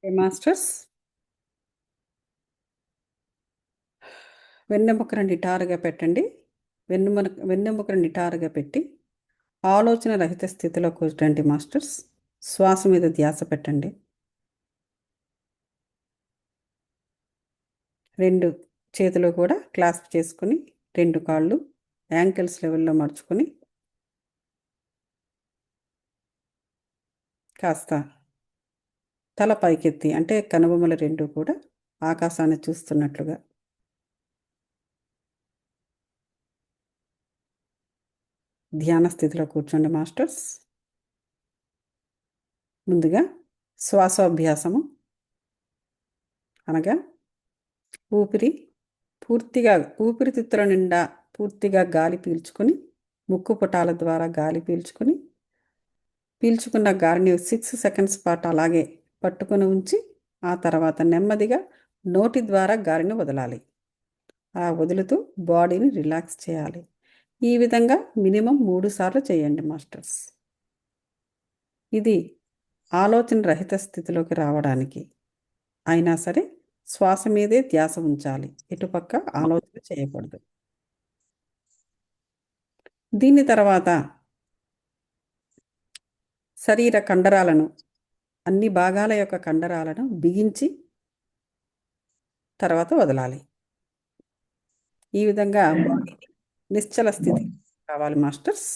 Masters, వెన్నెముకను నిటారుగా పెట్టండి. వెన్నెముకను నిటారుగా పెట్టి ఆలోచన రహిత స్థితిలో కూర్చోండి మాస్టర్స్. శ్వాస మీద ధ్యాస పెట్టండి. రెండు చేతులు కూడా క్లాస్ప్ చేసుకుని, రెండు కాళ్ళు యాంకిల్స్ లెవెల్లో మడుచుకొని కాస్త తల పైకెత్తి, అంటే కనుబొమ్మలు రెండు కూడా ఆకాశాన్ని చూస్తున్నట్లుగా ధ్యాన స్థితిలో కూర్చోండి మాస్టర్స్. ముందుగా శ్వాసోభ్యాసము, అనగా ఊపిరితిత్తుల నిండా పూర్తిగా గాలి పీల్చుకొని, ముక్కు పుటాల ద్వారా గాలి పీల్చుకున్న గాలిని 6 సెకండ్స్ పాటు అలాగే పట్టుకొని ఉంచి, ఆ తర్వాత నెమ్మదిగా నోటి ద్వారా గాలిని వదలాలి. ఆ వదులుతూ బాడీని రిలాక్స్ చేయాలి. ఈ విధంగా మినిమం 3 సార్లు చేయండి మాస్టర్స్. ఇది ఆలోచన రహిత స్థితిలోకి రావడానికి. అయినా సరే శ్వాస మీదే ధ్యాస ఉంచాలి, ఎటుపక్క ఆలోచన చేయకూడదు. దీని తర్వాత శరీర కండరాలను, అన్ని భాగాల యొక్క కండరాలను బిగించి తర్వాత వదలాలి. ఈ విధంగా బాడీని నిశ్చల స్థితి కావాలి మాస్టర్స్.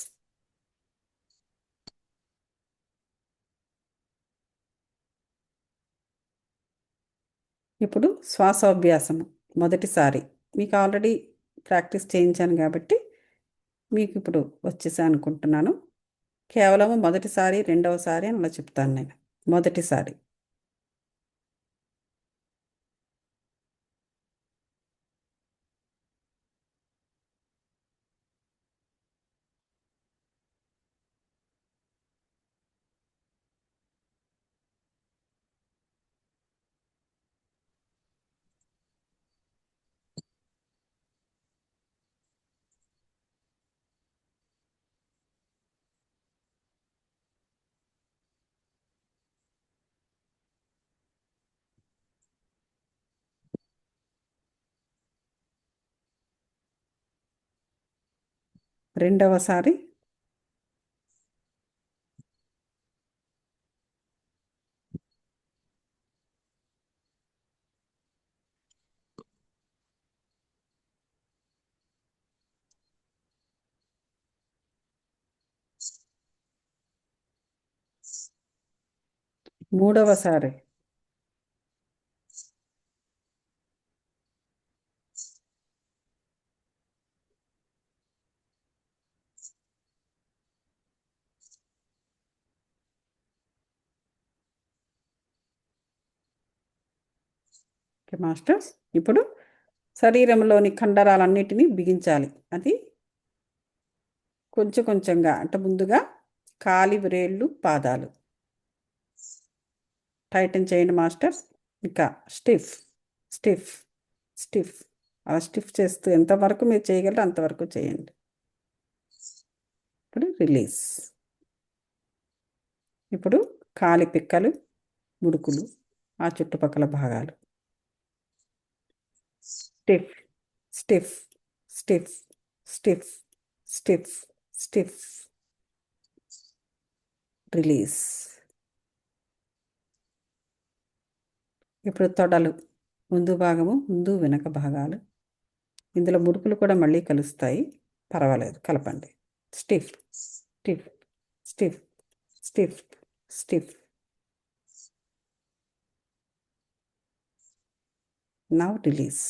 ఇప్పుడు శ్వాసోభ్యాసము మొదటిసారి మీకు ఆల్రెడీ ప్రాక్టీస్ చేయించాను కాబట్టి మీకు ఇప్పుడు వచ్చేసా అనుకుంటున్నాను. కేవలం మొదటిసారి, రెండవసారి అని అలా చెప్తాను నేను. మొదటిసారి రెండవసారి మూడవసారి మాస్టర్స్. ఇప్పుడు శరీరంలోని కండరాలన్నిటినీ బిగించాలి. అది కొంచెం కొంచెంగా, అంటే ముందుగా కాలి వ్రేళ్ళు, పాదాలు టైటన్ చేయండి మాస్టర్స్. ఇంకా స్టిఫ్ స్టిఫ్ స్టిఫ్ అలా స్టిఫ్ చేస్తూ ఎంతవరకు మీరు చేయగలరో అంతవరకు చేయండి. ఇప్పుడు రిలీజ్. ఇప్పుడు కాలి పిక్కలు, ముడుకులు, ఆ చుట్టుపక్కల భాగాలు stiff stiff stiff stiff stiff stiff. Release. ఇప్పుడు తొడలు, ముందు భాగము, ముందు వెనక భాగాలు. ఇందులో ముడుకులు కూడా మళ్ళీ కలుస్తాయి, పర్వాలేదు, కలపండి. Stiff stiff stiff stiff stiff. Now release.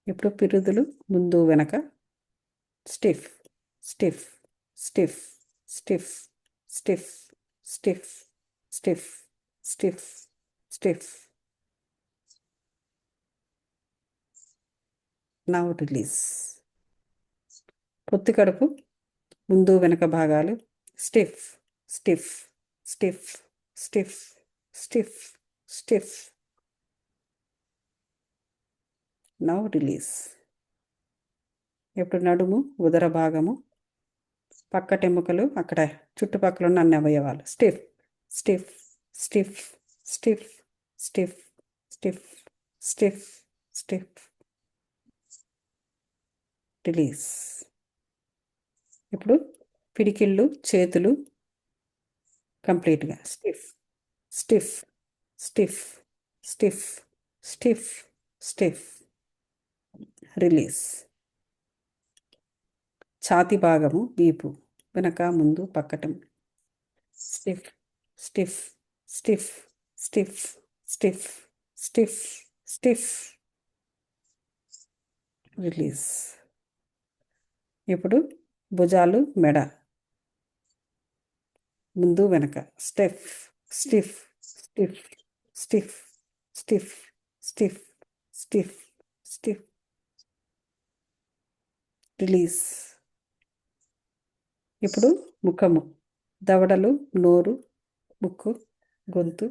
ఇప్పుడు పిరుదులు, ముందు వెనక stiff stiff stiff stiff stiff stiff stiff stiff stiff. Now release. పొత్తి కడుపు, ముందు వెనక భాగాలు stiff stiff stiff stiff stiff stiff. Now release. ఇప్పుడు నడుము, ఉదర భాగము పక్కటెముకలు, అక్కడ చుట్టుపక్కల ఉన్న అన్ని అవయవాలు. Stiff stiff stiff stiff stiff stiff stiff stiff. Release. ఇప్పుడు పిడికిళ్ళు, చేతులు కంప్లీట్గా stiff stiff stiff stiff stiff stiff. Release. ఛాతి భాగము, వీపు, వెనక, ముందు, పక్కటం. Stiff stiff stiff stiff stiff stiff stiff. Release. ఇప్పుడు భుజాలు, మెడ, ముందు, వెనక. Stiff stiff stiff stiff stiff stiff stiff stiff. Release. ఇప్పుడు ముఖము, దవడలు, నోరు, ముక్కు, గొంతు.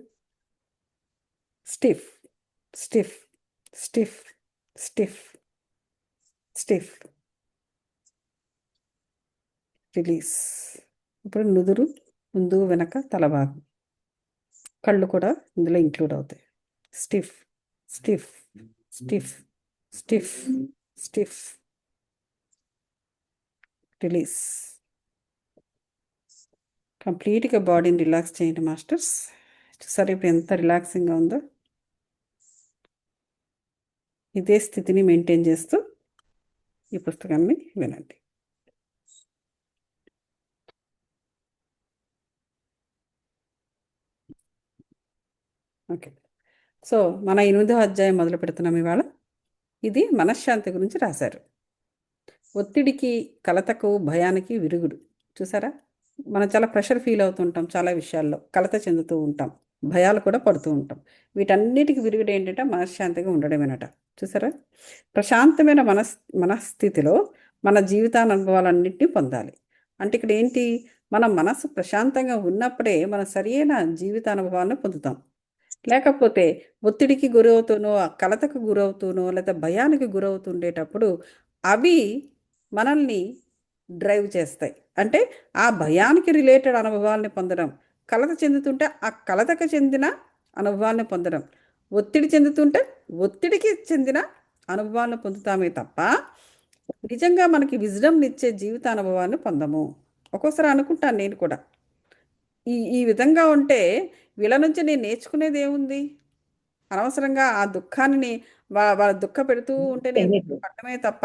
Stiff stiff stiff stiff stiff. Release. ఇప్పుడు నుదురు, ముందు, వెనక, తలభాగం, కళ్ళు కూడా ఇందులో ఇంక్లూడ్ అవుతాయి. Stiff stiff stiff stiff stiff. Release. కంప్లీట్గా బాడీని రిలాక్స్ చేయండి మాస్టర్స్. చూసారు ఇప్పుడు ఎంత రిలాక్సింగ్గా ఉందో. ఇదే స్థితిని మెయింటైన్ చేస్తూ ఈ పుస్తకాన్ని వినండి. ఓకే. సో మన 8వ అధ్యాయం మొదలు పెడుతున్నాం ఇవాళ. ఇది మనశ్శాంతి గురించి రాశారు. ఒత్తిడికి, కలతకు, భయానికి విరుగుడు. చూసారా, మనం చాలా ప్రెషర్ ఫీల్ అవుతుంటాం, చాలా విషయాల్లో కలత చెందుతూ ఉంటాం, భయాలు కూడా పడుతూ ఉంటాం. వీటన్నిటికి విరుగుడు ఏంటంటే మనశ్శాంతిగా ఉండడమేనట. చూసారా, ప్రశాంతమైన మనస్థితిలో మన జీవితానుభవాలన్నింటినీ పొందాలి. అంటే ఇక్కడ ఏంటి, మన మనసు ప్రశాంతంగా ఉన్నప్పుడే మనం సరైన జీవితానుభవాలను పొందుతాం. లేకపోతే ఒత్తిడికి గురవుతూనో, కలతకు గురవుతూనో, లేదా భయానికి గురవుతుండేటప్పుడు అవి మనల్ని డ్రైవ్ చేస్తాయి. అంటే ఆ భయానికి రిలేటెడ్ అనుభవాల్ని పొందడం, కలత చెందుతుంటే ఆ కలతకు చెందిన అనుభవాల్ని పొందడం, ఒత్తిడి చెందుతుంటే ఒత్తిడికి చెందిన అనుభవాలను పొందుతామే తప్ప నిజంగా మనకి విజ్డమ్ని ఇచ్చే జీవిత అనుభవాన్ని పొందము. ఒక్కోసారి అనుకుంటాను నేను కూడా, ఈ ఈ విధంగా ఉంటే వీళ్ళ నుంచి నేను నేర్చుకునేది ఏముంది, అనవసరంగా ఆ దుఃఖాన్ని వాళ్ళ దుఃఖ పెడుతూ ఉంటే నేను పడటమే తప్ప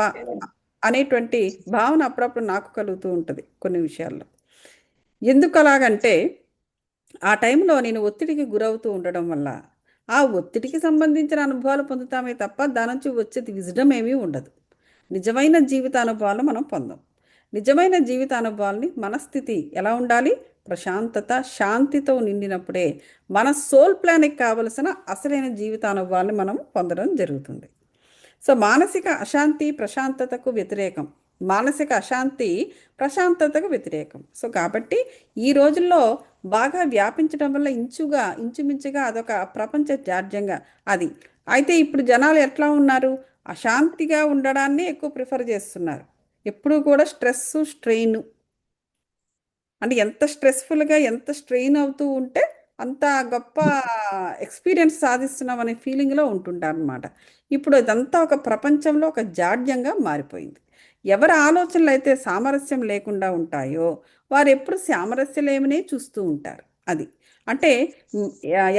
అనేటువంటి భావన అప్పుడప్పుడు నాకు కలుగుతూ ఉంటుంది కొన్ని విషయాల్లో. ఎందుకు అలాగంటే ఆ టైంలో నేను ఒత్తిడికి గురవుతూ ఉండడం వల్ల ఆ ఒత్తిడికి సంబంధించిన అనుభవాలు పొందుతామే తప్ప దాని నుంచి వచ్చేది విజ్డమ్ ఏమీ ఉండదు. నిజమైన జీవిత అనుభవాలు మనం పొందాం. నిజమైన జీవిత అనుభవాల్ని, మనస్థితి ఎలా ఉండాలి, ప్రశాంతత, శాంతితో నిండినప్పుడే మన సోల్ ప్లాన్కి కావలసిన అసలైన జీవిత అనుభవాల్ని మనం పొందడం జరుగుతుంది. సో మానసిక అశాంతి ప్రశాంతతకు వ్యతిరేకం, మానసిక అశాంతి ప్రశాంతతకు వ్యతిరేకం. సో కాబట్టి ఈ రోజుల్లో బాగా వ్యాపించడం వల్ల ఇంచుమించుగా అదొక ప్రపంచ జాడ్యంగా అది. అయితే ఇప్పుడు జనాలు ఎట్లా ఉన్నారు, అశాంతిగా ఉండడాన్ని ఎక్కువ ప్రిఫర్ చేస్తున్నారు. ఎప్పుడూ కూడా స్ట్రెయిన్, అంటే ఎంత స్ట్రెస్ఫుల్గా, ఎంత స్ట్రెయిన్ అవుతూ ఉంటే అంత గొప్ప ఎక్స్పీరియన్స్ సాధిస్తున్నాం అనే ఫీలింగ్లో ఉంటుంటారు అనమాట. ఇప్పుడు ఇదంతా ఒక ప్రపంచంలో ఒక జాడ్యంగా మారిపోయింది. ఎవరి ఆలోచనలు అయితే సామరస్యం లేకుండా ఉంటాయో వారు ఎప్పుడు సామరస్యలేమనే చూస్తూ ఉంటారు. అది అంటే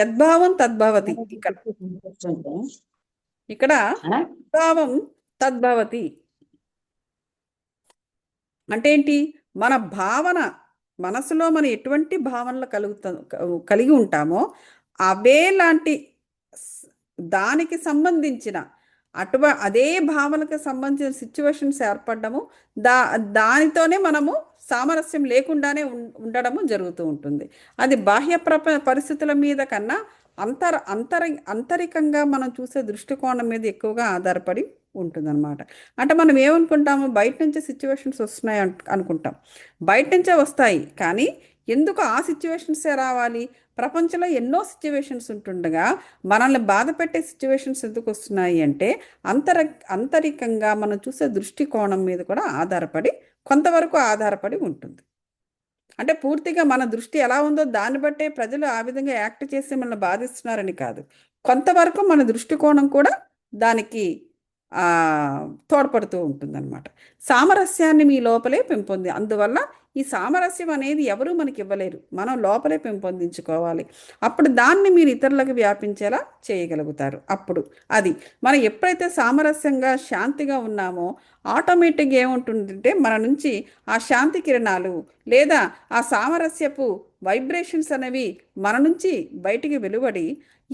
యద్భావం తద్భవతి. ఇక్కడ యద్భావం తద్భవతి అంటే ఏంటి, మన భావన, మనసులో మనం ఎటువంటి భావనలు కలిగి ఉంటామో అవే లాంటి దానికి సంబంధించిన అదే భావనకు సంబంధించిన సిచ్యువేషన్స్ ఏర్పడము, దానితోనే మనము సామరస్యం లేకుండానే ఉండడము జరుగుతూ ఉంటుంది. అది బాహ్య పరిస్థితుల మీద కన్నా అంతరికంగా మనం చూసే దృష్టికోణం మీద ఎక్కువగా ఆధారపడి ఉంటుందన్నమాట. అంటే మనం ఏమనుకుంటాము, బయట నుంచే సిచ్యువేషన్స్ వస్తున్నాయి అనుకుంటాం. బయట నుంచే వస్తాయి, కానీ ఎందుకు ఆ సిచ్యువేషన్సే రావాలి, ప్రపంచంలో ఎన్నో సిచ్యువేషన్స్ ఉంటుండగా మనల్ని బాధ పెట్టే సిచ్యువేషన్స్ ఎందుకు వస్తున్నాయి అంటే అంతరికంగా మనం చూసే దృష్టికోణం మీద కూడా ఆధారపడి కొంతవరకు ఆధారపడి ఉంటుంది. అంటే పూర్తిగా మన దృష్టి ఎలా ఉందో దాన్ని బట్టే ప్రజలు ఆ విధంగా యాక్ట్ చేసి మనల్ని బాధిస్తున్నారని కాదు. కొంతవరకు మన దృష్టికోణం కూడా దానికి తోడ్పడుతూ ఉంటుందన్నమాట. సామరస్యాన్ని మీ లోపలే అందువల్ల ఈ సామరస్యం అనేది ఎవరూ మనకి ఇవ్వలేరు. మనం లోపలే పెంపొందించుకోవాలి. అప్పుడు దాన్ని మీరు ఇతరులకు వ్యాపించేలా చేయగలుగుతారు. అప్పుడు అది మనం ఎప్పుడైతే సామరస్యంగా శాంతిగా ఉన్నామో ఆటోమేటిక్గా ఏముంటుందంటే మన నుంచి ఆ శాంతి కిరణాలు లేదా ఆ సామరస్యపు వైబ్రేషన్స్ అనేవి మన నుంచి బయటికి వెలువడి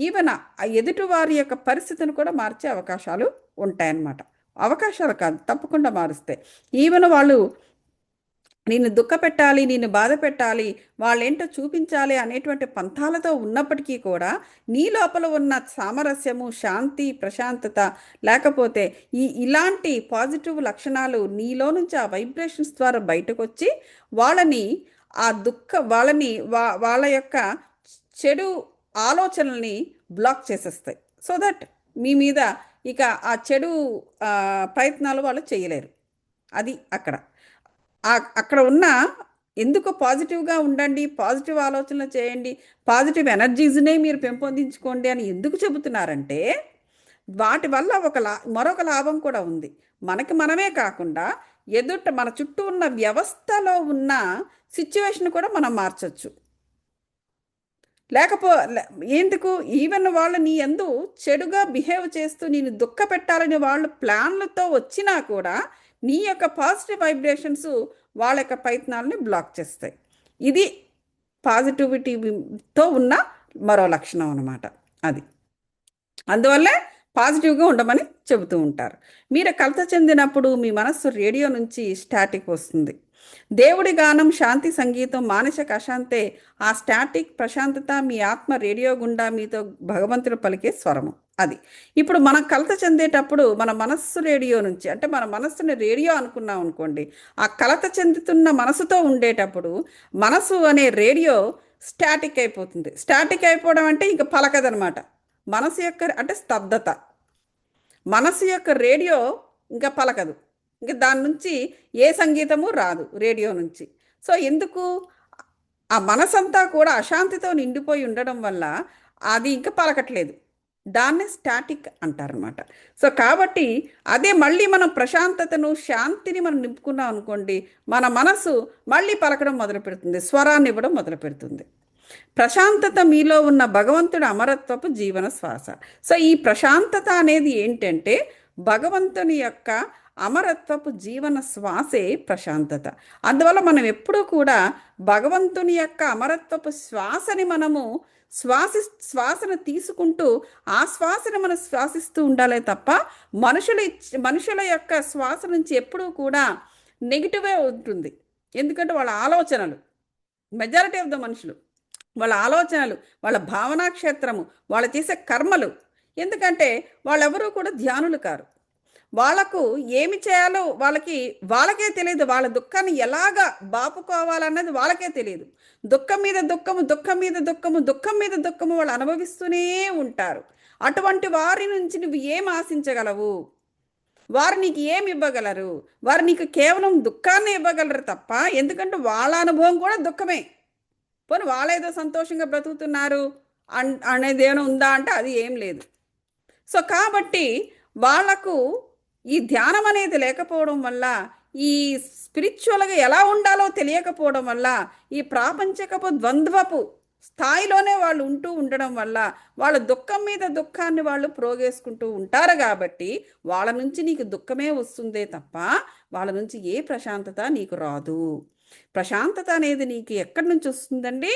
ఈవెన్ ఆ ఎదుటి వారి యొక్క పరిస్థితిని కూడా మార్చే అవకాశాలు ఉంటాయన్నమాట. అవకాశాలు కాదు, తప్పకుండా మారుస్తాయి. ఈవెన్ వాళ్ళు నిన్ను దుఃఖపెట్టాలి, నిన్ను బాధ పెట్టాలి, వాళ్ళేంటో చూపించాలి అనేటువంటి పంథాలతో ఉన్నప్పటికీ కూడా నీ లోపల ఉన్న సామరస్యము, శాంతి, ప్రశాంతత లేకపోతే ఇలాంటి పాజిటివ్ లక్షణాలు నీలో నుంచి ఆ వైబ్రేషన్స్ ద్వారా బయటకు వచ్చి వాళ్ళని వాళ్ళని వాళ్ళ యొక్క చెడు ఆలోచనల్ని బ్లాక్ చేసేస్తాయి. సో దట్ మీ మీద ఇక ఆ చెడు ప్రయత్నాలు వాళ్ళు చేయలేరు. అది అక్కడ ఉన్న ఎందుకు పాజిటివ్గా ఉండండి, పాజిటివ్ ఆలోచనలు చేయండి, పాజిటివ్ ఎనర్జీస్నే మీరు పెంపొందించుకోండి అని ఎందుకు చెబుతున్నారంటే వాటి వల్ల మరొక లాభం కూడా ఉంది. మనమే కాకుండా మన చుట్టూ ఉన్న వ్యవస్థలో ఉన్న సిచ్యువేషన్ కూడా మనం మార్చచ్చు. ఎందుకు ఈవెన్ వాళ్ళు నీ యందు చెడుగా బిహేవ్ చేస్తూ నేను దుఃఖ పెట్టాలని వాళ్ళు ప్లాన్లతో వచ్చినా కూడా నీ యొక్క పాజిటివ్ వైబ్రేషన్స్ వాళ్ళ యొక్క ప్రయత్నాలని బ్లాక్ చేస్తాయి. ఇది పాజిటివిటీతో ఉన్న మరో లక్షణం అన్నమాట. అది అందువల్లే పాజిటివ్గా ఉండమని చెబుతూ ఉంటారు. మీరు కలత చెందినప్పుడు మీ మనస్సు రేడియో నుంచి స్టాటిక్ వస్తుంది. దేవుడి గానం, శాంతి సంగీతం, మానసిక అశాంతే ఆ స్టాటిక్ ప్రశాంతత మీ ఆత్మ రేడియో గుండా మీతో భగవంతుడు పలికే స్వరము. అది ఇప్పుడు మనం కలత చెందేటప్పుడు మన మనస్సు రేడియో నుంచి, అంటే మన మనస్సుని రేడియో అనుకున్నాం అనుకోండి, ఆ కలత చెందుతున్న మనసుతో ఉండేటప్పుడు మనసు అనే రేడియో స్టాటిక్ అయిపోతుంది. స్టాటిక్ అయిపోవడం అంటే ఇంకా పలకదనమాట. మనసు యొక్క అంటే స్తబ్దత, మనసు యొక్క రేడియో ఇంకా పలకదు, ఇంకా దాని నుంచి ఏ సంగీతము రాదు రేడియో నుంచి. సో ఎందుకు ఆ మనసంతా కూడా అశాంతితో నిండిపోయి ఉండడం వల్ల అది ఇంకా పలకట్లేదు. దాన్నే స్టాటిక్ అంటారనమాట. సో కాబట్టి అదే మళ్ళీ మనం ప్రశాంతతను, శాంతిని మనం నింపుకున్నాం అనుకోండి, మన మనసు మళ్ళీ పలకడం మొదలు పెడుతుంది, స్వరాన్ని ఇవ్వడం మొదలు పెడుతుంది. ప్రశాంతత మీలో ఉన్న భగవంతుడి అమరత్వపు జీవన శ్వాస. సో ఈ ప్రశాంతత అనేది ఏంటంటే భగవంతుని యొక్క అమరత్వపు జీవన శ్వాసే ప్రశాంతత. అందువల్ల మనం ఎప్పుడూ కూడా భగవంతుని యొక్క అమరత్వపు శ్వాసని మనము శ్వాసను తీసుకుంటూ ఆ శ్వాసను మనం శ్వాసిస్తూ ఉండాలే తప్ప మనుషుల యొక్క శ్వాస నుంచి ఎప్పుడూ కూడా నెగిటివే ఉంటుంది. ఎందుకంటే వాళ్ళ ఆలోచనలు, మెజారిటీ ఆఫ్ ద మనుషులు వాళ్ళ ఆలోచనలు, వాళ్ళ భావనా క్షేత్రము, వాళ్ళు చేసే కర్మలు, ఎందుకంటే వాళ్ళెవరూ కూడా ధ్యానులు కారు. వాళ్ళకు ఏమి చేయాలో వాళ్ళకే తెలియదు. వాళ్ళ దుఃఖాన్ని ఎలాగా బాపుకోవాలన్నది వాళ్ళకే తెలియదు. దుఃఖం మీద దుఃఖము, దుఃఖం మీద దుఃఖము, దుఃఖం మీద దుఃఖము వాళ్ళు అనుభవిస్తూనే ఉంటారు. అటువంటి వారి నుంచి నువ్వు ఏం ఆశించగలవు? వారు నీకు ఏమి ఇవ్వగలరు? వారు నీకు కేవలం దుఃఖాన్ని ఇవ్వగలరు తప్ప, ఎందుకంటే వాళ్ళ అనుభవం కూడా దుఃఖమే. పోనీ వాళ్ళేదో సంతోషంగా బ్రతుకుతున్నారు అనేది ఏమైనా ఉందా అంటే అది ఏం లేదు. సో కాబట్టి వాళ్లకు ఈ ధ్యానం అనేది లేకపోవడం వల్ల, ఈ స్పిరిచువల్గా ఎలా ఉండాలో తెలియకపోవడం వల్ల, ఈ ప్రాపంచికపు ద్వంద్వపు స్థాయిలోనే వాళ్ళు ఉండడం వల్ల వాళ్ళ దుఃఖం మీద దుఃఖాన్ని వాళ్ళు ప్రోగేసుకుంటూ ఉంటారు. కాబట్టి వాళ్ళ నుంచి నీకు దుఃఖమే వస్తుందే తప్ప వాళ్ళ నుంచి ఏ ప్రశాంతత నీకు రాదు. ప్రశాంతత అనేది నీకు ఎక్కడి నుంచి వస్తుందండి?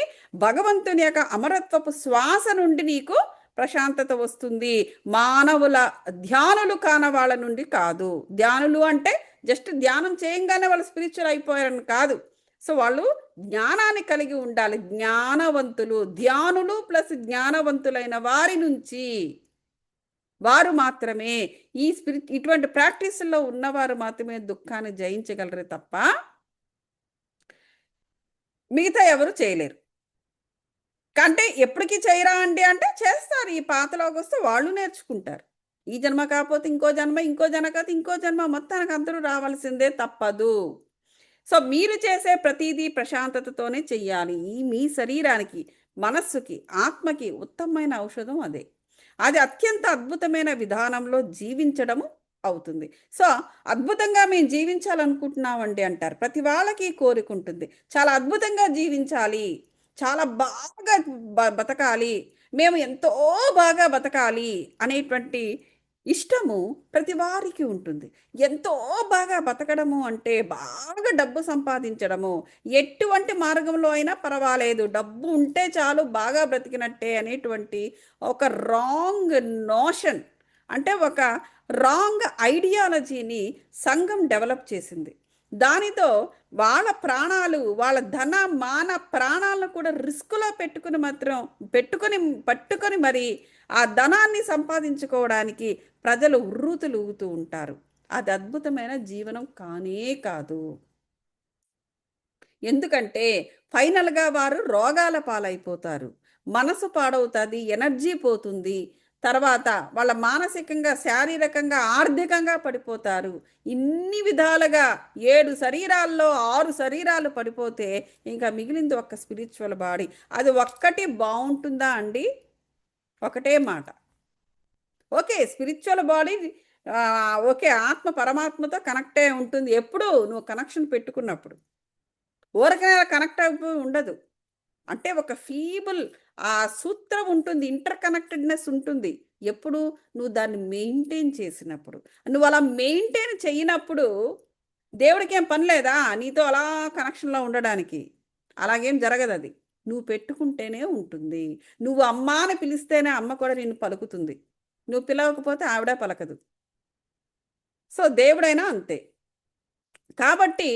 భగవంతుని యొక్క అమరత్వపు శ్వాస నుండి నీకు ప్రశాంతత వస్తుంది. మానవుల ధ్యానులు కాన వాళ్ళ నుండి కాదు. ధ్యానులు అంటే జస్ట్ ధ్యానం చేయంగానే వాళ్ళు స్పిరిచువల్ అయిపోయారని కాదు. సో వాళ్ళు జ్ఞానాన్ని కలిగి ఉండాలి. జ్ఞానవంతులు, ధ్యానులు ప్లస్ జ్ఞానవంతులైన వారి నుంచి వారు మాత్రమే, ఇటువంటి ప్రాక్టీసుల్లో ఉన్నవారు మాత్రమే దుఃఖాన్ని జయించగలరు తప్ప మిగతా ఎవరు చేయలేరు. అంటే ఎప్పటికీ చేయరా అండి అంటే చేస్తారు. ఈ పాతలోకి వస్తే వాళ్ళు నేర్చుకుంటారు. ఈ జన్మ కాకపోతే ఇంకో జన్మ, ఇంకో జన్మ కాకపోతే ఇంకో జన్మ, మొత్తానికి అందరూ రావాల్సిందే, తప్పదు. సో మీరు చేసే ప్రతీదీ ప్రశాంతతతోనే చెయ్యాలి. ఈ మీ శరీరానికి, మనస్సుకి, ఆత్మకి ఉత్తమమైన ఔషధం అదే. అది అత్యంత అద్భుతమైన విధానంలో జీవించడము అవుతుంది. సో, అద్భుతంగా మేము జీవించాలనుకుంటున్నామండి అంటారు. ప్రతి వాళ్ళకి కోరిక ఉంటుంది. చాలా అద్భుతంగా జీవించాలి. చాలా బాగా బతకాలి. మేము ఎంతో బాగా బతకాలి అనేటువంటి ఇష్టము ప్రతి వారికి ఉంటుంది. ఎంతో బాగా బతకడము అంటే బాగా డబ్బు సంపాదించడము, ఎటువంటి మార్గంలో అయినా పర్వాలేదు, డబ్బు ఉంటే చాలు బాగా బ్రతికినట్టే అనేటువంటి ఒక రాంగ్ నోషన్, అంటే ఒక రాంగ్ ఐడియాలజీని సంఘం డెవలప్ చేసింది. దానితో వాళ్ళ ప్రాణాలు, వాళ్ళ ధన మాన ప్రాణాలను కూడా రిస్క్లో పెట్టుకొని పట్టుకొని మరి ఆ ధనాన్ని సంపాదించుకోవడానికి ప్రజలు ఉర్రూతులూగుతూ ఉంటారు. అది అద్భుతమైన జీవనం కానే కాదు. ఎందుకంటే ఫైనల్‌గా వారు రోగాల పాలైపోతారు. మనసు పాడవుతది, ఎనర్జీ పోతుంది. తర్వాత వాళ్ళ మానసికంగా, శారీరకంగా, ఆర్థికంగా పడిపోతారు. ఇన్ని విధాలుగా 7 శరీరాల్లో 6 శరీరాలు పడిపోతే ఇంకా మిగిలింది ఒక్క స్పిరిచ్యువల్ బాడీ. అది ఒక్కటి బావుంటుందా అండి? ఒకటే మాట. ఓకే. Spiritual body okay. ఆత్మ పరమాత్మతో కనెక్టే ఉంటుంది. ఎప్పుడు? నువ్వు కనెక్షన్ పెట్టుకున్నప్పుడు. ఊరకనే కనెక్ట్ అయిపోయి ఉండదు. అంటే ఒక ఫీబుల్ ఆ సూత్రం ఉంటుంది. ఇంటర్ కనెక్టెడ్‌నెస్ ఉంటుంది. ఎప్పుడు? నువ్వు దాన్ని మెయింటైన్ చేసినప్పుడు. నువ్వు అలా మెయింటైన్ చెయ్యనప్పుడు దేవుడికేం పని లేదా నీతో అలా కనెక్షన్‌లో ఉండడానికి? అలాగేం జరగదది. నువ్వు పెట్టుకుంటేనే ఉంటుంది. నువ్వు అమ్మా అని పిలిస్తేనే అమ్మ కూడా నిన్ను పలుకుతుంది. నువ్వు పిలవకపోతే ఆవిడ పలకదు. సో, దేవుడైనా అంతే. కాబట్టి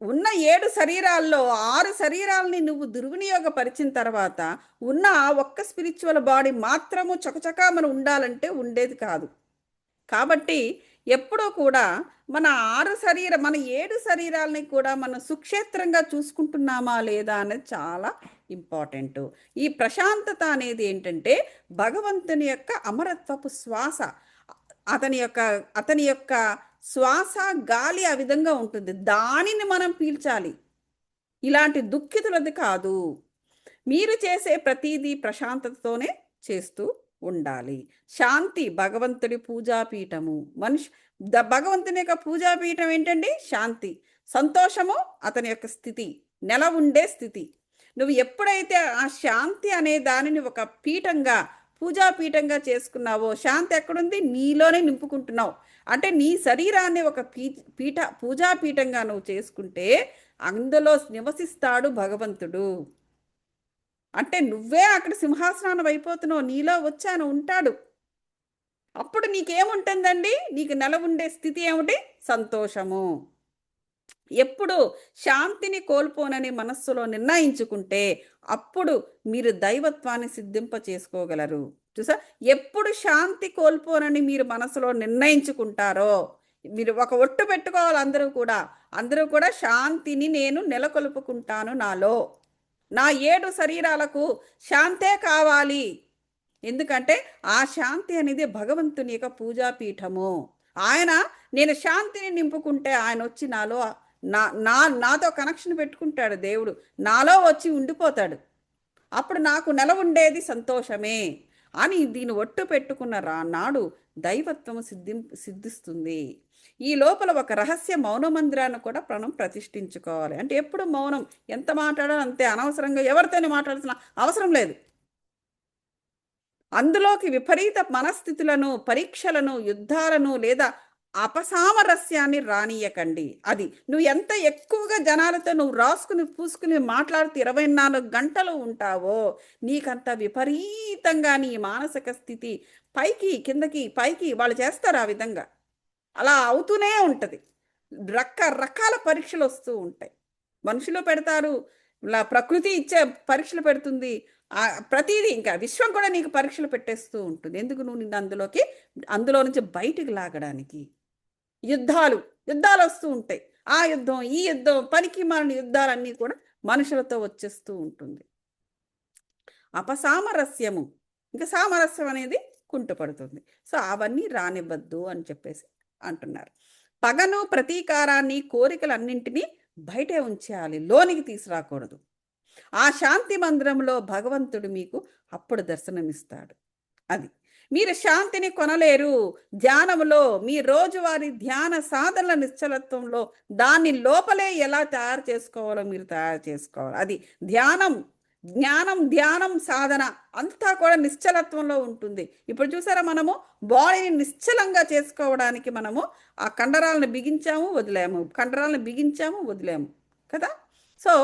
ఉన్న 7 శరీరాల్లో 6 శరీరాల్ని నువ్వు దుర్వినియోగపరిచిన తర్వాత, ఉన్న ఆ ఒక్క స్పిరిచ్యువల్ బాడీ మాత్రము చకచకా ఉండాలంటే ఉండేది కాదు. కాబట్టి ఎప్పుడూ కూడా మన 7 శరీరాలని కూడా మనం సుక్షేత్రంగా చూసుకుంటున్నామా లేదా అనేది చాలా ఇంపార్టెంటు. ఈ ప్రశాంతత అనేది ఏంటంటే భగవంతుని యొక్క అమరత్వపు శ్వాస. అతని యొక్క శ్వాస, గాలి ఆ విధంగా ఉంటుంది. దానిని మనం పీల్చాలి. ఇలాంటి దుఃఖితులది కాదు. మీరు చేసే ప్రతీదీ ప్రశాంతతతోనే చేస్తూ ఉండాలి. శాంతి భగవంతుడి పూజాపీఠము. భగవంతుని యొక్క పూజాపీఠం ఏంటండి? శాంతి. సంతోషము అతని యొక్క స్థితి. నెల ఉండే స్థితి. నువ్వు ఎప్పుడైతే ఆ శాంతి అనే దానిని ఒక పీఠంగా, పూజాపీఠంగా చేసుకున్నావో, శాంతి ఎక్కడుంది? నీలోనే నింపుకుంటున్నావు. అంటే నీ శరీరాన్ని ఒక పూజాపీఠంగా నువ్వు చేసుకుంటే అందులో నివసిస్తాడు భగవంతుడు. అంటే నువ్వే అక్కడ సింహాసనాన్ని అయిపోతున్నావు. నీలో వచ్చాను ఉంటాడు. అప్పుడు నీకేముంటుందండి? నీకు నెల ఉండే స్థితి ఏమిటి? సంతోషము. ఎప్పుడు శాంతిని కోల్పోనని మనస్సులో నిర్ణయించుకుంటే అప్పుడు మీరు దైవత్వాన్ని సిద్ధింప చేసుకోగలరు. చూసా? ఎప్పుడు శాంతి కోల్పోనని మీరు మనసులో నిర్ణయించుకుంటారో, మీరు ఒక ఒట్టు పెట్టుకోవాలి అందరూ కూడా. అందరూ కూడా శాంతిని నేను నెలకొల్పుకుంటాను నాలో. నా 7 శరీరాలకు శాంతే కావాలి. ఎందుకంటే ఆ శాంతి అనేది భగవంతుని యొక్క పూజాపీఠము. ఆయన నేను శాంతిని నింపుకుంటే ఆయన వచ్చి నాలో నా నా నాతో కనెక్షన్ పెట్టుకుంటాడు దేవుడు. నాలో వచ్చి ఉండిపోతాడు. అప్పుడు నాకు నెల ఉండేది సంతోషమే అని దీని ఒట్టు పెట్టుకున్న నాడు దైవత్వము సిద్ధిస్తుంది. ఈ లోపల ఒక రహస్య మౌన మందిరాన్ని కూడా మనం ప్రతిష్ఠించుకోవాలి. అంటే ఎప్పుడు మౌనం, ఎంత మాట్లాడాలో అంతే. అనవసరంగా ఎవరితోనే మాట్లాడాల్సిన అవసరం లేదు. అందులోకి విపరీత మనస్థితులను, పరీక్షలను, యుద్ధాలను లేదా అపసామరస్యాన్ని రానీయకండి. అది నువ్వు ఎంత ఎక్కువగా జనాలతో నువ్వు రాసుకుని పూసుకుని మాట్లాడుతూ 24 గంటలు ఉంటావో నీకంత విపరీతంగా నీ మానసిక స్థితి పైకి కిందకి పైకి వాళ్ళు చేస్తారు ఆ విధంగా. అలా అవుతూనే ఉంటుంది. రకరకాల పరీక్షలు వస్తూ ఉంటాయి. మనుషులు పెడతారు, ఇలా ప్రకృతి ఇచ్చే పరీక్షలు పెడుతుంది. ప్రతీదీ ఇంకా విశ్వం కూడా నీకు పరీక్షలు పెట్టేస్తూ ఉంటుంది. ఎందుకు? నువ్వు నిన్ను అందులో నుంచి బయటికి లాగడానికి. యుద్ధాలు వస్తూ ఉంటాయి. ఆ యుద్ధం, ఈ యుద్ధం, పనికి మాలిన యుద్ధాలన్నీ కూడా మనుషులతో వచ్చేస్తూ ఉంటుంది. అపసామరస్యము, ఇంకా సామరస్యం అనేది కుంటుపడుతుంది. సో అవన్నీ రానివ్వద్దు అని చెప్పేసి అంటున్నారు. పగను, ప్రతీకారాన్ని, కోరికలన్నింటినీ బయటే ఉంచేయాలి, లోనికి తీసుకురాకూడదు. ఆ శాంతి మందిరంలో భగవంతుడు మీకు అప్పుడు దర్శనమిస్తాడు. అది. మీరు శాంతిని కొనలేరు. ధ్యానములో మీ రోజువారీ ధ్యాన సాధనల నిశ్చలత్వంలో దాన్ని లోపలే ఎలా తయారు చేసుకోవాలో మీరు తయారు చేసుకోవాలి. అది ధ్యానం, జ్ఞానం, ధ్యానం, సాధన అంతా కూడా నిశ్చలత్వంలో ఉంటుంది. ఇప్పుడు చూసారా, మనము బాడీని నిశ్చలంగా చేసుకోవడానికి మనము ఆ కండరాలను బిగించాము, వదిలాము, కండరాలను బిగించాము, వదిలాము కదా. సో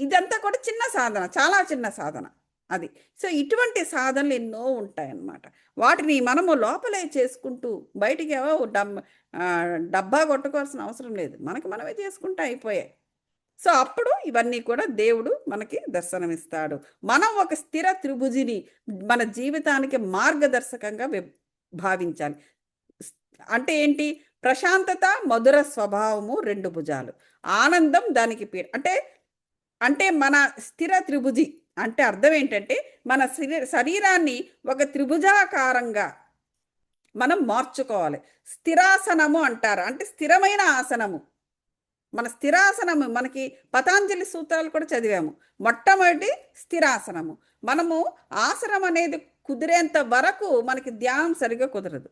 ఇదంతా కూడా చిన్న సాధన, చాలా చిన్న సాధన అది. సో ఇటువంటి సాధనలు ఎన్నో ఉంటాయన్నమాట. వాటిని మనము లోపలే చేసుకుంటూ బయటికి ఏవో డబ్బా కొట్టుకోవాల్సిన అవసరం లేదు, మనకి మనమే చేసుకుంటూ అయిపోయాయి. సో అప్పుడు ఇవన్నీ కూడా దేవుడు మనకి దర్శనమిస్తాడు. మనం ఒక స్థిర త్రిభుజిని మన జీవితానికి మార్గదర్శకంగా భావించాలి. అంటే ఏంటి? ప్రశాంతత, మధుర స్వభావము, రెండు భుజాలు, ఆనందం దానికి అంటే అంటే మన స్థిర త్రిభుజి అంటే అర్థం ఏంటంటే మన శరీరాన్ని ఒక త్రిభుజాకారంగా మనం మార్చుకోవాలి. స్థిరాసనము అంటారు, అంటే స్థిరమైన ఆసనము. మన స్థిరాసనము మనకి పతాంజలి సూత్రాలు కూడా చదివాము. మొట్టమొదటి స్థిరాసనము. మనము ఆసనం అనేది కుదిరేంత వరకు మనకి ధ్యానం సరిగా కుదరదు.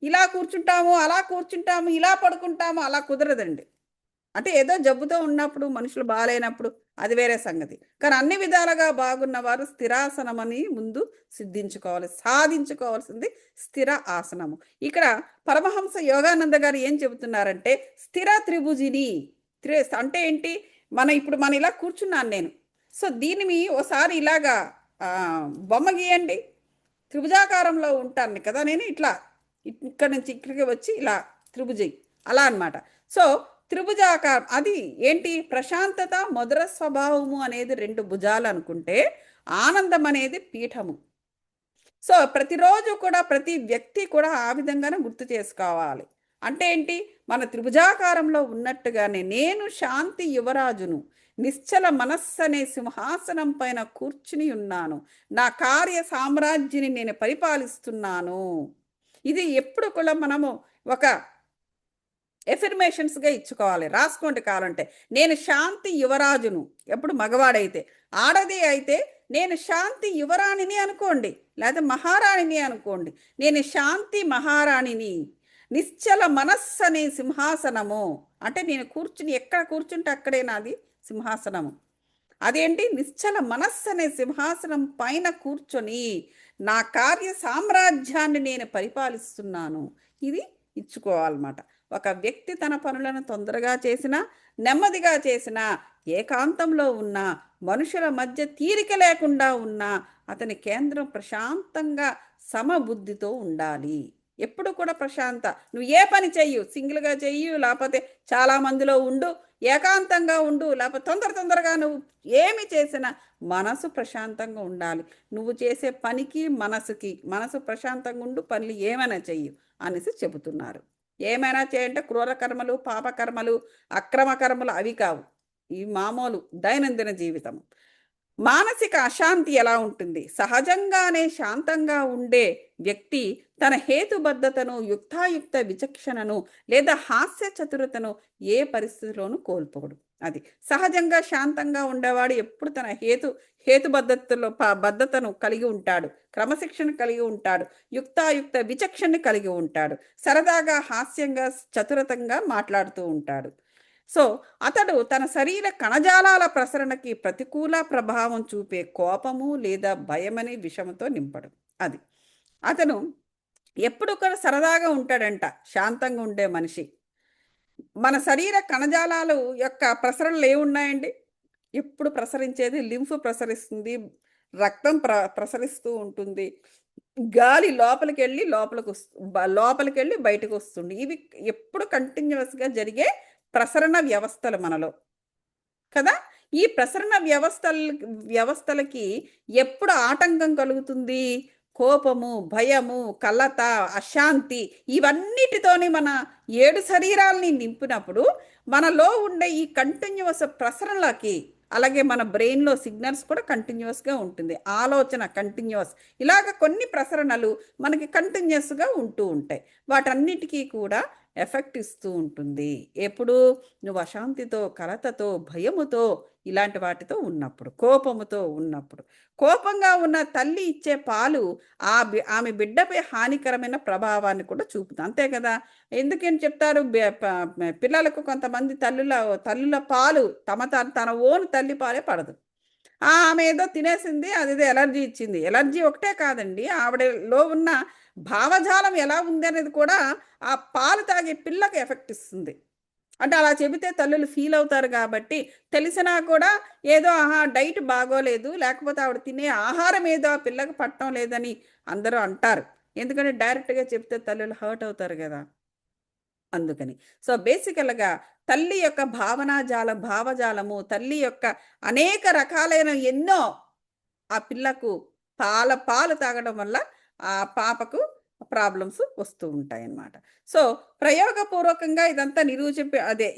ఇలా కూర్చుంటాము, అలా కూర్చుంటాము, ఇలా పడుకుంటాము, అలా కుదరదండి. అంటే ఏదో జబ్బుతో ఉన్నప్పుడు, మనుషులు బాగాలేనప్పుడు అది వేరే సంగతి. కానీ అన్ని విధాలుగా బాగున్నవారు స్థిరాసనమని ముందు సిద్ధించుకోవాలి, సాధించుకోవాల్సింది స్థిర ఆసనము. ఇక్కడ పరమహంస యోగానంద గారు ఏం చెబుతున్నారంటే స్థిర త్రిభుజిని అంటే ఏంటి? ఇప్పుడు ఇలా కూర్చున్నాను నేను. సో దీన్ని ఓసారి ఇలాగా బొమ్మ గీయండి. త్రిభుజాకారంలో ఉంటాను కదా నేను, ఇట్లా ఇక్కడ నుంచి ఇక్కడికి వచ్చి ఇలా త్రిభుజి అలా అన్నమాట. సో త్రిభుజాకారం అది ఏంటి? ప్రశాంతత, మధుర స్వభావము అనేది రెండు భుజాలు అనుకుంటే ఆనందం అనేది పీఠము. సో ప్రతిరోజు కూడా ప్రతి వ్యక్తి కూడా ఆ విధంగానే గుర్తు చేసుకోవాలి. అంటే ఏంటి? మన త్రిభుజాకారంలో ఉన్నట్టుగానే నేను శాంతి యువరాజును, నిశ్చల మనస్సు అనే సింహాసనం పైన కూర్చుని ఉన్నాను, నా కార్య సామ్రాజ్యాన్ని నేను పరిపాలిస్తున్నాను. ఇది ఎప్పుడు కూడా మనము ఒక ఎఫర్మేషన్స్గా ఇచ్చుకోవాలి. రాసుకోండి కావాలంటే. నేను శాంతి యువరాజును, ఎప్పుడు మగవాడైతే. ఆడది అయితే నేను శాంతి యువరాణిని అనుకోండి, లేదా మహారాణిని అనుకోండి. నేను శాంతి మహారాణిని, నిశ్చల మనస్సు అనే సింహాసనము. అంటే నేను కూర్చుని ఎక్కడ కూర్చుంటే అక్కడే నాది సింహాసనము. అదేంటి? నిశ్చల మనస్సు అనే సింహాసనం పైన కూర్చొని నా కార్య సామ్రాజ్యాన్ని నేను పరిపాలిస్తున్నాను. ఇది ఇచ్చుకోవాలన్నమాట. ఒక వ్యక్తి తన పనులను తొందరగా చేసినా, నెమ్మదిగా చేసినా, ఏకాంతంలో ఉన్నా, మనుషుల మధ్య తీరిక లేకుండా ఉన్నా అతని కేంద్రం ప్రశాంతంగా సమబుద్ధితో ఉండాలి. ఎప్పుడు కూడా ప్రశాంత. నువ్వు ఏ పని చెయ్యు, సింగిల్గా చెయ్యు, లేకపోతే చాలా మందిలో ఉండు, ఏకాంతంగా ఉండు, లేకపోతే తొందరగా నువ్వు ఏమి చేసినా మనసు ప్రశాంతంగా ఉండాలి. నువ్వు చేసే పనికి మనసు ప్రశాంతంగా ఉండు, పనులు ఏమైనా చెయ్యు అనేసి చెబుతున్నారు. ఏమైనా చేయంటే క్రూర కర్మలు, పాపకర్మలు, అక్రమ కర్మలు అవి కావు. ఈ మామూలు దైనందిన జీవితం. మానసిక అశాంతి ఎలా ఉంటుంది? సహజంగానే శాంతంగా ఉండే వ్యక్తి తన హేతుబద్ధతను, యుక్తాయుక్త విచక్షణను లేదా హాస్య చతురతను ఏ పరిస్థితిలోనూ కోల్పోడు. అది సహజంగా శాంతంగా ఉండేవాడు ఎప్పుడు తన బద్ధతను కలిగి ఉంటాడు, క్రమశిక్షణ కలిగి ఉంటాడు, యుక్తాయుక్త విచక్షణ కలిగి ఉంటాడు, సరదాగా హాస్యంగా చతురతంగా మాట్లాడుతూ ఉంటాడు. సో అతడు తన శరీర కణజాలాల ప్రసరణకి ప్రతికూల ప్రభావం చూపే కోపము లేదా భయమనే విషయంతో నింపడు. అది అతను ఎప్పుడు కూడా సరదాగా ఉంటాడంట, శాంతంగా ఉండే మనిషి. మన శరీర కణజాలాలు యొక్క ప్రసరణలు ఏమున్నాయండి? ఎప్పుడు ప్రసరించేది లింఫ్ ప్రసరిస్తుంది, రక్తం ప్రసరిస్తూ ఉంటుంది, గాలి లోపలికి వెళ్ళి బయటకు వస్తుంది. ఇవి ఎప్పుడు కంటిన్యూస్గా జరిగే ప్రసరణ వ్యవస్థలు మనలో కదా. ఈ ప్రసరణ వ్యవస్థలకి ఎప్పుడు ఆటంకం కలుగుతుంది? కోపము, భయము, కలత, అశాంతి ఇవన్నిటితోని మన 7 శరీరాలని నింపినప్పుడు మనలో ఉండే ఈ కంటిన్యూస్ ప్రసరణలకి, అలాగే మన బ్రెయిన్లో సిగ్నల్స్ కూడా కంటిన్యూస్గా ఉంటుంది, ఆలోచన కంటిన్యూస్, ఇలాగ కొన్ని ప్రసరణలు మనకి కంటిన్యూస్గా ఉంటూ ఉంటాయి. వాటన్నిటికీ కూడా ఎఫెక్ట్ ఇస్తూ ఉంటుంది. ఎప్పుడు నువ్వు అశాంతితో, కలతతో, భయముతో, ఇలాంటి వాటితో ఉన్నప్పుడు, కోపముతో ఉన్నప్పుడు. కోపంగా ఉన్న తల్లి ఇచ్చే పాలు ఆమె బిడ్డపై హానికరమైన ప్రభావాన్ని కూడా చూపుతుంది. అంతే కదా! ఎందుకని చెప్తారు? పిల్లలకు కొంతమంది తల్లుల పాలు తన ఓన్ తల్లి పాలే పడదు. ఆమె ఏదో తినేసింది, అదేదో ఎలర్జీ ఇచ్చింది. ఎలర్జీ ఒకటే కాదండి, ఆవిడలో ఉన్న భావజాలం ఎలా ఉంది అనేది కూడా ఆ పాలు తాగే పిల్లకి ఎఫెక్ట్ ఇస్తుంది. అంటే అలా చెబితే తల్లులు ఫీల్ అవుతారు కాబట్టి, తెలిసినా కూడా ఏదో డైట్ బాగోలేదు, లేకపోతే ఆవిడ తినే ఆహారం ఏదో ఆ పిల్లకి పట్టడం లేదని అందరూ అంటారు. ఎందుకంటే డైరెక్ట్‌గా చెప్తే తల్లులు హర్ట్ అవుతారు గదా! అందుకని. సో, బేసికల్‌గా తల్లి యొక్క భావజాలము, తల్లి యొక్క అనేక రకాలైన ఎన్నో ఆ పిల్లకు పాలు తాగడం వల్ల ఆ పాపకు ప్రాబ్లమ్స్ వస్తూ ఉంటాయన్నమాట. సో, ప్రయోగపూర్వకంగా ఇదంతా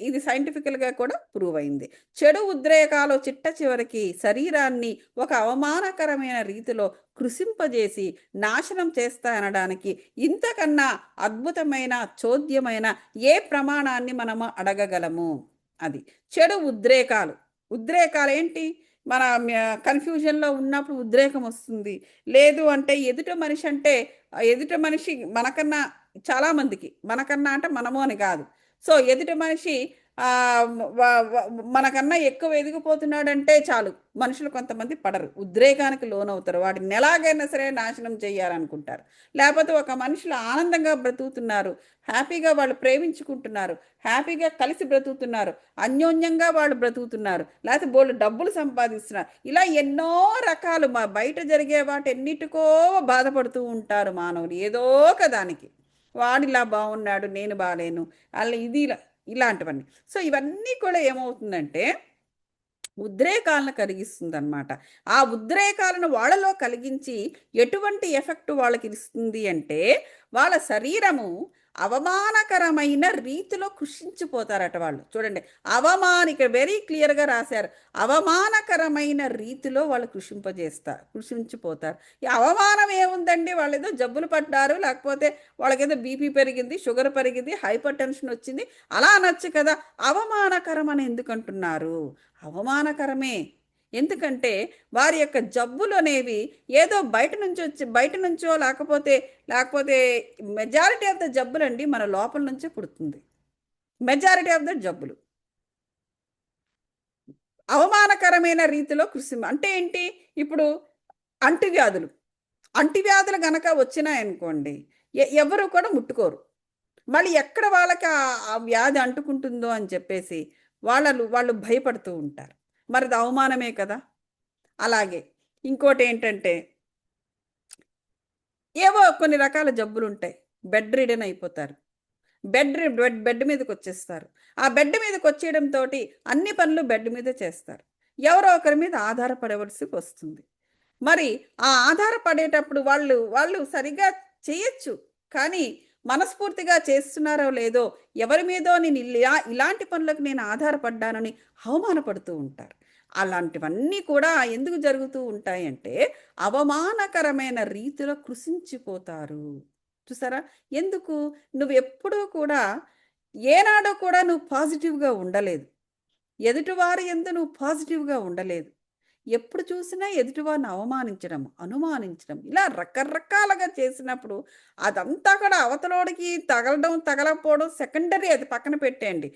ఇది సైంటిఫికల్‌గా కూడా ప్రూవ్ అయింది. చెడు ఉద్రేకాలు చిట్టచివరికి శరీరాన్ని ఒక అవమానకరమైన రీతిలో కృశింపజేసి నాశనం చేస్తాయనడానికి ఇంతకన్నా అద్భుతమైన, చోద్యమైన ఏ ప్రమాణాన్ని మనము అడగగలము? అది. చెడు ఉద్రేకాలు. ఉద్రేకాలేంటి? మన కన్‌ఫ్యూజన్‌లో ఉన్నప్పుడు ఉద్రేకం వస్తుంది. లేదు అంటే ఎదుట మనిషి మనకన్నా చాలా మందికి, మనకన్నా అంటే మనము అని కాదు. సో, ఎదుటి మనిషి ఆహ్, వ వ మనకన్నా ఎక్కువ ఎదిగిపోతున్నాడంటే చాలు, మనుషులు కొంతమంది పడరు. ఉద్రేకానికి లోనవుతారు. వాడిని ఎలాగైనా సరే నాశనం చేయాలనుకుంటారు. లేపోతే ఒక మనుషులు ఆనందంగా బ్రతుకుతున్నారు. హ్యాపీగా వాళ్ళు ప్రేమించుకుంటున్నారు. హ్యాపీగా కలిసి బ్రతుకుతున్నారు. అన్యోన్యంగా వాళ్ళు బ్రతుకుతున్నారు. లేతే బోలెడు డబ్బులు సంపాదిస్తున్నారు. ఇలా ఎన్నో రకాలు బయట జరిగే వాటన్నిటికో బాధపడుతూ ఉంటారు మానవులు. ఏదో ఒక దానికి. వాడిలా బాగున్నాడు, నేను బాలేను. ఇలాంటివన్నీ. సో, ఇవన్నీ కూడా ఏమవుతుందంటే ఉద్రేకాలను కలిగిస్తుందనమాట. ఆ ఉద్రేకాలను వాళ్ళలో కలిగించి ఎటువంటి ఎఫెక్ట్ వాళ్ళకి ఇస్తుంది అంటే, వాళ్ళ శరీరము అవమానకరమైన రీతిలో కృషించిపోతారట వాళ్ళు. చూడండి, ఇక్కడ వెరీ క్లియర్‌గా రాశారు. అవమానకరమైన రీతిలో వాళ్ళు కృషించిపోతారు. ఈ అవమానం ఏముందండి? వాళ్ళేదో జబ్బులు పడ్డారు, లేకపోతే వాళ్ళకేదో బీపీ పెరిగింది, షుగర్ పెరిగింది, హైపర్ టెన్షన్ వచ్చింది, అలా అనొచ్చు కదా! అవమానకరం అని ఎందుకంటున్నారు? అవమానకరమే. ఎందుకంటే వారి యొక్క జబ్బులనేవి ఏదో బయట నుంచో లేకపోతే మెజారిటీ ఆఫ్ ద జబ్బులండి మన లోపల నుంచే పుడుతుంది. మెజారిటీ ఆఫ్ ద జబ్బులు. అవమానకరమైన రీతిలో అంటే ఏంటి? ఇప్పుడు అంటువ్యాధులు. అంటువ్యాధులు గనక వచ్చినాయనుకోండి, ఎవరు కూడా ముట్టుకోరు. మళ్ళీ ఎక్కడ వాళ్ళకి ఆ వ్యాధి అంటుకుంటుందో అని చెప్పేసి వాళ్ళు భయపడుతూ ఉంటారు. మరిది అవమానమే కదా! అలాగే ఇంకోటేంటంటే, ఏవో కొన్ని రకాల జబ్బులుంటాయి. బెడ్ రిడెన్ అయిపోతారు. బెడ్ మీదకొచ్చేస్తారు. ఆ బెడ్ మీదకొచ్చేయడంతోటి అన్ని పనులు బెడ్ మీదే చేస్తారు. ఎవరో ఒకరి మీద ఆధారపడవలసి వస్తుంది. మరి ఆ ఆధారపడేటప్పుడు వాళ్ళు సరిగ్గా చేయొచ్చు. కానీ మనస్ఫూర్తిగా చేస్తున్నారో లేదో, ఎవరి మీదో ఇలాంటి పనులకు నేను ఆధారపడ్డానని అవమానపడుతూ ఉంటారు. అలాంటివన్నీ కూడా ఎందుకు జరుగుతూ ఉంటాయంటే, అవమానకరమైన రీతిలో కృశించిపోతారు. చూసారా? ఎందుకు? నువ్వెప్పుడూ కూడా ఏనాడో కూడా నువ్వు పాజిటివ్‌గా ఉండలేదు. ఎదుటివారి యందు నువ్వు పాజిటివ్‌గా ఉండలేదు. ఎప్పుడు చూసినా ఎదుటివారిని అనుమానించడం, ఇలా రకరకాలుగా చేసినప్పుడు అదంతా కూడా అవతలోడికి తగలడం, తగలకపోవడం సెకండరీ, అది పక్కన పెట్టేయండి.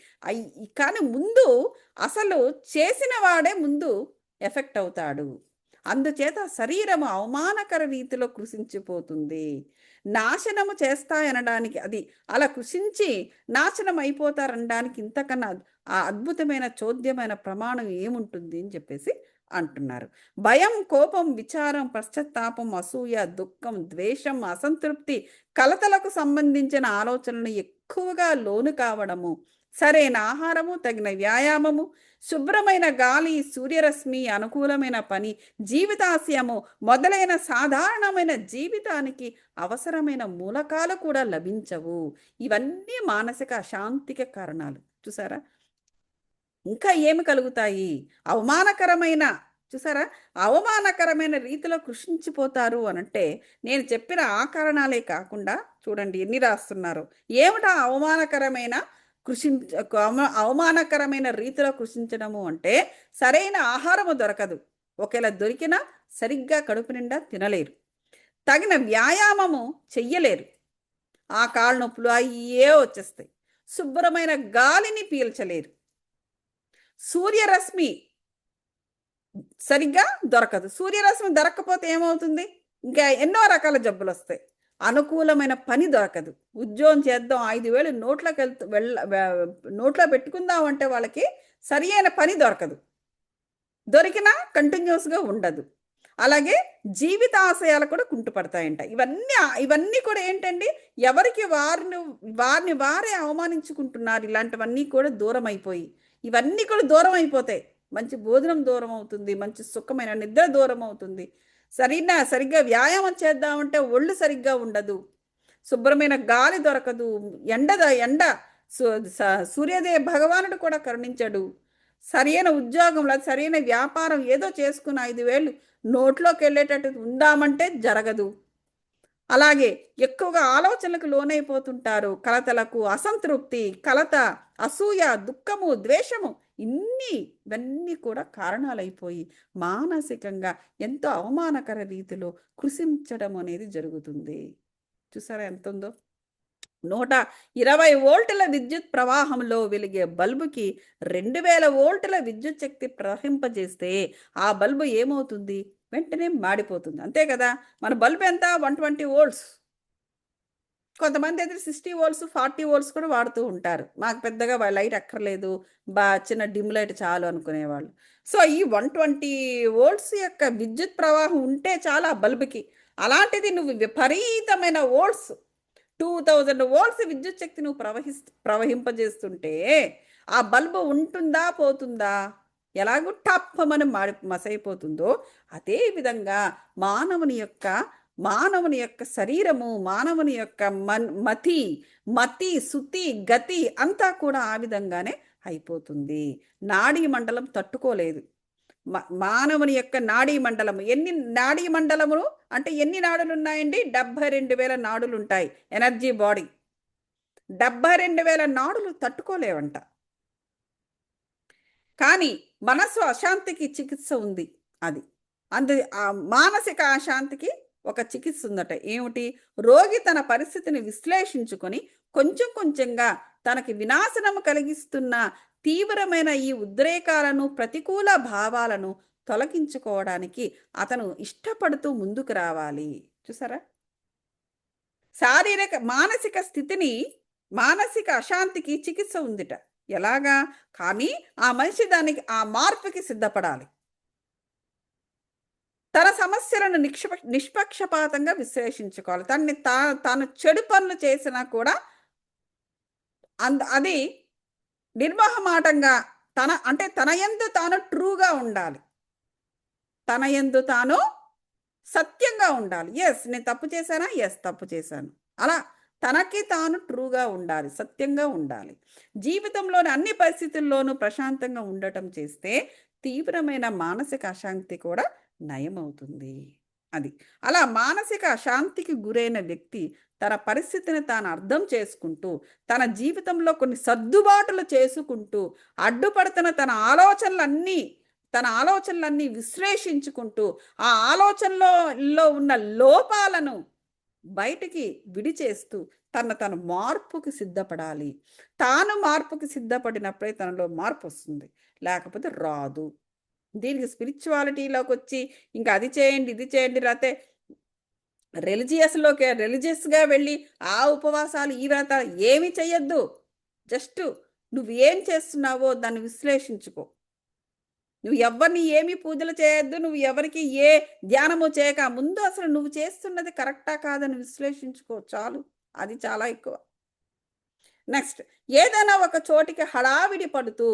కానీ ముందు అసలు చేసిన వాడే ముందు ఎఫెక్ట్ అవుతాడు. అందుచేత శరీరము అవమానకర రీతిలో కృశించిపోతుంది. నాశనము చేస్తాయనడానికి అలా కృశించి నాశనం అయిపోతారనడానికి ఇంతకన్నా అద్భుతమైన చోద్యమైన ప్రమాణం ఏముంటుంది అని చెప్పేసి అంటున్నారు. భయం, కోపం, విచారం, పశ్చాత్తాపం, అసూయ, దుఃఖం, ద్వేషం, అసంతృప్తి, కలతలకు సంబంధించిన ఆలోచనలు ఎక్కువగా లోను కావడము, సరైన ఆహారము, తగిన వ్యాయామము, శుభ్రమైన గాలి, సూర్యరశ్మి, అనుకూలమైన పని, జీవితాశయము మొదలైన సాధారణమైన జీవితానికి అవసరమైన మూలకాలు కూడా లభించవు. ఇవన్నీ మానసిక అశాంతికి కారణాలు. చూసారా? ఇంకా ఏమి కలుగుతాయి? అవమానకరమైన చూసారా? అవమానకరమైన రీతిలో కృషించిపోతారు అనంటే, నేను చెప్పిన ఆ కారణాలే కాకుండా చూడండి ఎన్ని రాస్తున్నారు. ఏమిటా అవమానకరమైన అవమానకరమైన రీతిలో కృషించడము అంటే సరైన ఆహారము దొరకదు. ఒకవేళ దొరికినా సరిగ్గా కడుపు నిండా తినలేరు. తగిన వ్యాయామము చెయ్యలేరు. ఆ కాళ్ళ నొప్పులు అయ్యే వచ్చేస్తాయి. శుభ్రమైన గాలిని పీల్చలేరు. సూర్యరశ్మి సరిగ్గా దొరకదు. సూర్యరశ్మి దొరకకపోతే ఏమవుతుంది? ఇంకా ఎన్నో రకాల జబ్బులు వస్తాయి. అనుకూలమైన పని దొరకదు. ఉద్యోగం చేద్దాం 5,000 నోట్లో పెట్టుకుందాం అంటే వాళ్ళకి సరి అయిన పని దొరకదు. దొరికినా కంటిన్యూస్గా ఉండదు. అలాగే జీవిత ఆశయాలు కూడా కుంటుపడతాయంట. ఇవన్నీ కూడా ఏంటండి, ఎవరికి వారిని వారే అవమానించుకుంటున్నారు. ఇలాంటివన్నీ కూడా దూరం అయిపోయి, ఇవన్నీ కూడా దూరం అయిపోతాయి. మంచి భోజనం దూరం అవుతుంది, మంచి సుఖమైన నిద్ర దూరం అవుతుంది. సరిగ్గా వ్యాయామం చేద్దామంటే ఒళ్ళు సరిగ్గా ఉండదు, శుభ్రమైన గాలి దొరకదు, ఎండ సూర్యోదయ భగవానుడు కూడా కరుణించడు. సరైన ఉద్యోగం లేదా సరైన వ్యాపారం ఏదో చేసుకుని 5,000 నోట్లోకి వెళ్ళేటట్టు ఉందామంటే జరగదు. అలాగే ఎక్కువగా ఆలోచనలకు లోనైపోతుంటారు. కలతలకు, అసంతృప్తి, కలత, అసూయ, దుఃఖము, ద్వేషము ఇవన్నీ కూడా కారణాలైపోయి మానసికంగా ఎంతో అవమానకర రీతిలో కృషించడం అనేది జరుగుతుంది. చూసారా ఎంత ఉందో? 120 వోల్టుల విద్యుత్ ప్రవాహంలో వెలిగే బల్బుకి 2,000 వోల్టుల విద్యుత్ శక్తి ప్రవహింపజేస్తే ఆ బల్బు ఏమవుతుంది? వెంటనే మాడిపోతుంది. అంతే కదా? మన బల్బు ఎంత? 120 వోల్ట్స్. కొంతమంది అయితే 60 వోల్ట్స్ 40 వోల్ట్స్ కూడా వాడుతూ ఉంటారు. మాకు పెద్దగా లైట్ అక్కర్లేదు, చిన్న డిమ్ లైట్ చాలు అనుకునేవాళ్ళు. సో ఈ 120 వోల్ట్స్ యొక్క విద్యుత్ ప్రవాహం ఉంటే చాలా బల్బుకి. అలాంటిది నువ్వు విపరీతమైన వోల్ట్స్ 2000 వోల్ట్స్ విద్యుత్ శక్తి నువ్వు ప్రవహింపజేస్తుంటే ఆ బల్బు ఉంటుందా పోతుందా? ఎలాగో టప్పమని మసైపోతుందో అదే విధంగా మానవుని యొక్క శరీరము, మానవుని యొక్క మతి, శుతి, గతి అంతా కూడా ఆ విధంగానే అయిపోతుంది. నాడీ మండలం తట్టుకోలేదు. మానవుని యొక్క నాడీ మండలం నాడీ మండలములు అంటే ఎన్ని నాడులు ఉన్నాయండి? 72,000 నాడులు ఉంటాయి. ఎనర్జీ బాడీ 72,000 నాడులు తట్టుకోలేవంట. కానీ మనసు అశాంతికి చికిత్స ఉంది. ఆ మానసిక అశాంతికి ఒక చికిత్స ఉందట. ఏమిటి? రోగి తన పరిస్థితిని విశ్లేషించుకొని కొంచెం కొంచెంగా తనకి వినాశనము కలిగిస్తున్న తీవ్రమైన ఈ ఉద్రేకాలను, ప్రతికూల భావాలను తొలగించుకోవడానికి అతను ఇష్టపడుతూ ముందుకు రావాలి. చూసారా? మానసిక అశాంతికి చికిత్స ఉందిట. ఎలాగా? కానీ ఆ మనిషి ఆ మార్పుకి సిద్ధపడాలి. తన సమస్యలను నిష్పక్షపాతంగా విశ్లేషించుకోవాలి. తాను చెడు పనులు చేసినా కూడా అది నిర్మోహమాటంగా తన యందు తాను ట్రూగా ఉండాలి. తన యందు తాను సత్యంగా ఉండాలి. ఎస్, నేను తప్పు చేశానా? ఎస్, తప్పు చేశాను. అలా తనకి తాను ట్రూగా ఉండాలి, సత్యంగా ఉండాలి. జీవితంలోని అన్ని పరిస్థితుల్లోనూ ప్రశాంతంగా ఉండటం చేస్తే తీవ్రమైన మానసిక అశాంతి కూడా నయమవుతుంది. అలా మానసిక అశాంతికి గురైన వ్యక్తి తన పరిస్థితిని తాను అర్థం చేసుకుంటూ, తన జీవితంలో కొన్ని సర్దుబాటులు చేసుకుంటూ, అడ్డుపడుతున్న తన ఆలోచనలన్నీ విశ్లేషించుకుంటూ, ఆ ఆలోచనలో ఉన్న లోపాలను బయటికి విడిచేస్తూ తను మార్పుకి సిద్ధపడాలి. తాను మార్పుకి సిద్ధపడినప్పుడే తనలో మార్పు వస్తుంది, లేకపోతే రాదు. దీనికి స్పిరిచువాలిటీలోకి వచ్చి ఇంకా అది చేయండి, ఇది చేయండి, లేకపోతే రిలీజియస్గా వెళ్ళి ఆ ఉపవాసాలు ఈ వ్రతాలు ఏమి చెయ్యొద్దు. జస్ట్ నువ్వు ఏం చేస్తున్నావో దాన్ని విశ్లేషించుకో. నువ్వు ఎవరిని ఏమి పూజలు చేయొద్దు, నువ్వు ఎవరికి ఏ ధ్యానము చేయక ముందు అసలు నువ్వు చేస్తున్నది కరెక్టా కాదని విశ్లేషించుకో చాలు. అది చాలా ఎక్కువ. నెక్స్ట్, ఏదైనా ఒక చోటికి హడావిడి పడుతూ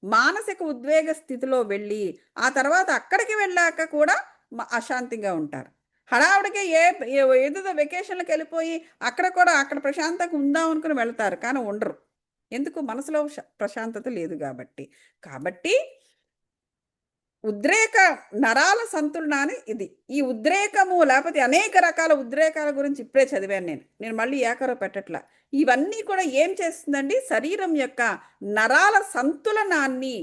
మానసిక ఉద్వేగ స్థితిలో వెళ్ళి ఆ తర్వాత అక్కడికి వెళ్ళాక కూడా అశాంతిగా ఉంటారు. హడావిడికి ఏదో వెకేషన్లకు వెళ్ళిపోయి అక్కడ ప్రశాంతంగా ఉందాం అనుకుని వెళ్తారు, కానీ ఉండరు. ఎందుకు? మనసులో ప్రశాంతత లేదు కాబట్టి ఉద్రేక నరాల సంతులనాన్ని ఇది. ఈ ఉద్రేకము లేకపోతే అనేక రకాల ఉద్రేకాల గురించి ఇప్పుడే చదివాను నేను మళ్ళీ ఏకరో పెట్టట్లా. ఇవన్నీ కూడా ఏం చేస్తుందండి, శరీరం యొక్క నరాల సంతులనాన్ని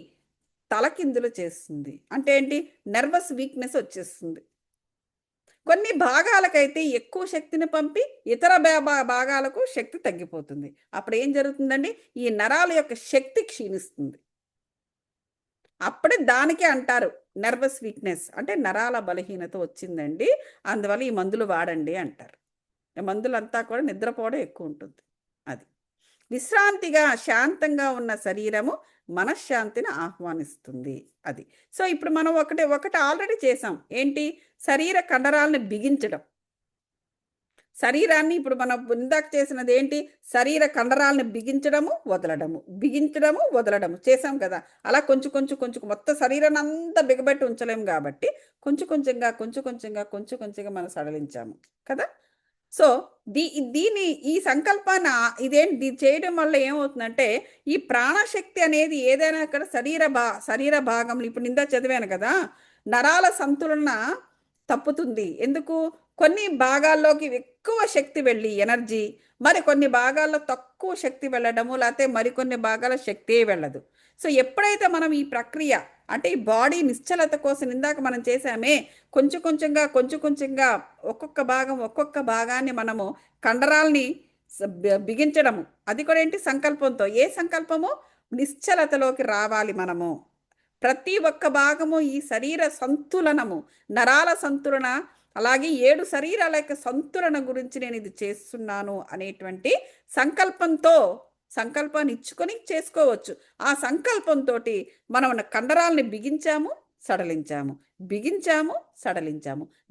తలకిందులు చేస్తుంది. అంటే ఏంటి, నర్వస్ వీక్నెస్ వచ్చేస్తుంది. కొన్ని భాగాలకైతే ఎక్కువ శక్తిని పంపి ఇతర భాగాలకు శక్తి తగ్గిపోతుంది. అప్పుడు ఏం జరుగుతుందండి, ఈ నరాల యొక్క శక్తి క్షీణిస్తుంది. అప్పుడే దానికే అంటారు నర్వస్ వీక్నెస్, అంటే నరాల బలహీనత వచ్చిందండి, అందువల్ల ఈ మందులు వాడండి అంటారు. మందులంతా కూడా నిద్రపోవడం ఎక్కువ ఉంటుంది. అది విశ్రాంతిగా శాంతంగా ఉన్న శరీరము మనశ్శాంతిని ఆహ్వానిస్తుంది. అది. సో ఇప్పుడు మనం ఒకటి ఆల్రెడీ చేసాం. ఏంటి, శరీర కండరాలను బిగించడం. శరీరాన్ని ఇప్పుడు మనం ఇందాక చేసినది ఏంటి, శరీర కండరాలను బిగించడము వదలడము, బిగించడము వదలడము చేసాం కదా. అలా కొంచెం కొంచెం కొంచెం మొత్తం శరీరాన్ని అంతా బిగబెట్టి ఉంచలేము కాబట్టి కొంచెం కొంచెంగా మనం సడలించాము కదా. సో దీని ఈ సంకల్పాన్ని ఇదేంటి చేయడం వల్ల ఏమవుతుందంటే, ఈ ప్రాణశక్తి అనేది ఏదైనా అక్కడ శరీర భాగంలో ఇప్పుడు నిందా చదివాను కదా, నరాల సంతులన తప్పుతుంది. ఎందుకు, కొన్ని భాగాల్లోకి ఎక్కువ శక్తి వెళ్ళి ఎనర్జీ, మరి కొన్ని భాగాల్లో తక్కువ శక్తి వెళ్ళడము, లేకపోతే మరికొన్ని భాగాల శక్తే వెళ్ళదు. సో ఎప్పుడైతే మనం ఈ ప్రక్రియ అంటే ఈ బాడీ నిశ్చలత కోసం ఇందాక మనం చేసామే, కొంచెం కొంచెంగా ఒక్కొక్క భాగాన్ని మనము కండరాల్ని బిగించడము, అది కూడా ఏంటి సంకల్పంతో. ఏ సంకల్పము, నిశ్చలతలోకి రావాలి మనము. ప్రతి ఒక్క భాగము ఈ శరీర సంతులనము, నరాల సంతులన, అలాగే 7 శరీరాల యొక్క సంతులన గురించి నేను ఇది చేస్తున్నాను అనేటువంటి సంకల్పాన్ని ఇచ్చుకొని చేసుకోవచ్చు. ఆ సంకల్పంతో మనం కండరాలని బిగించాము, సడలించాము.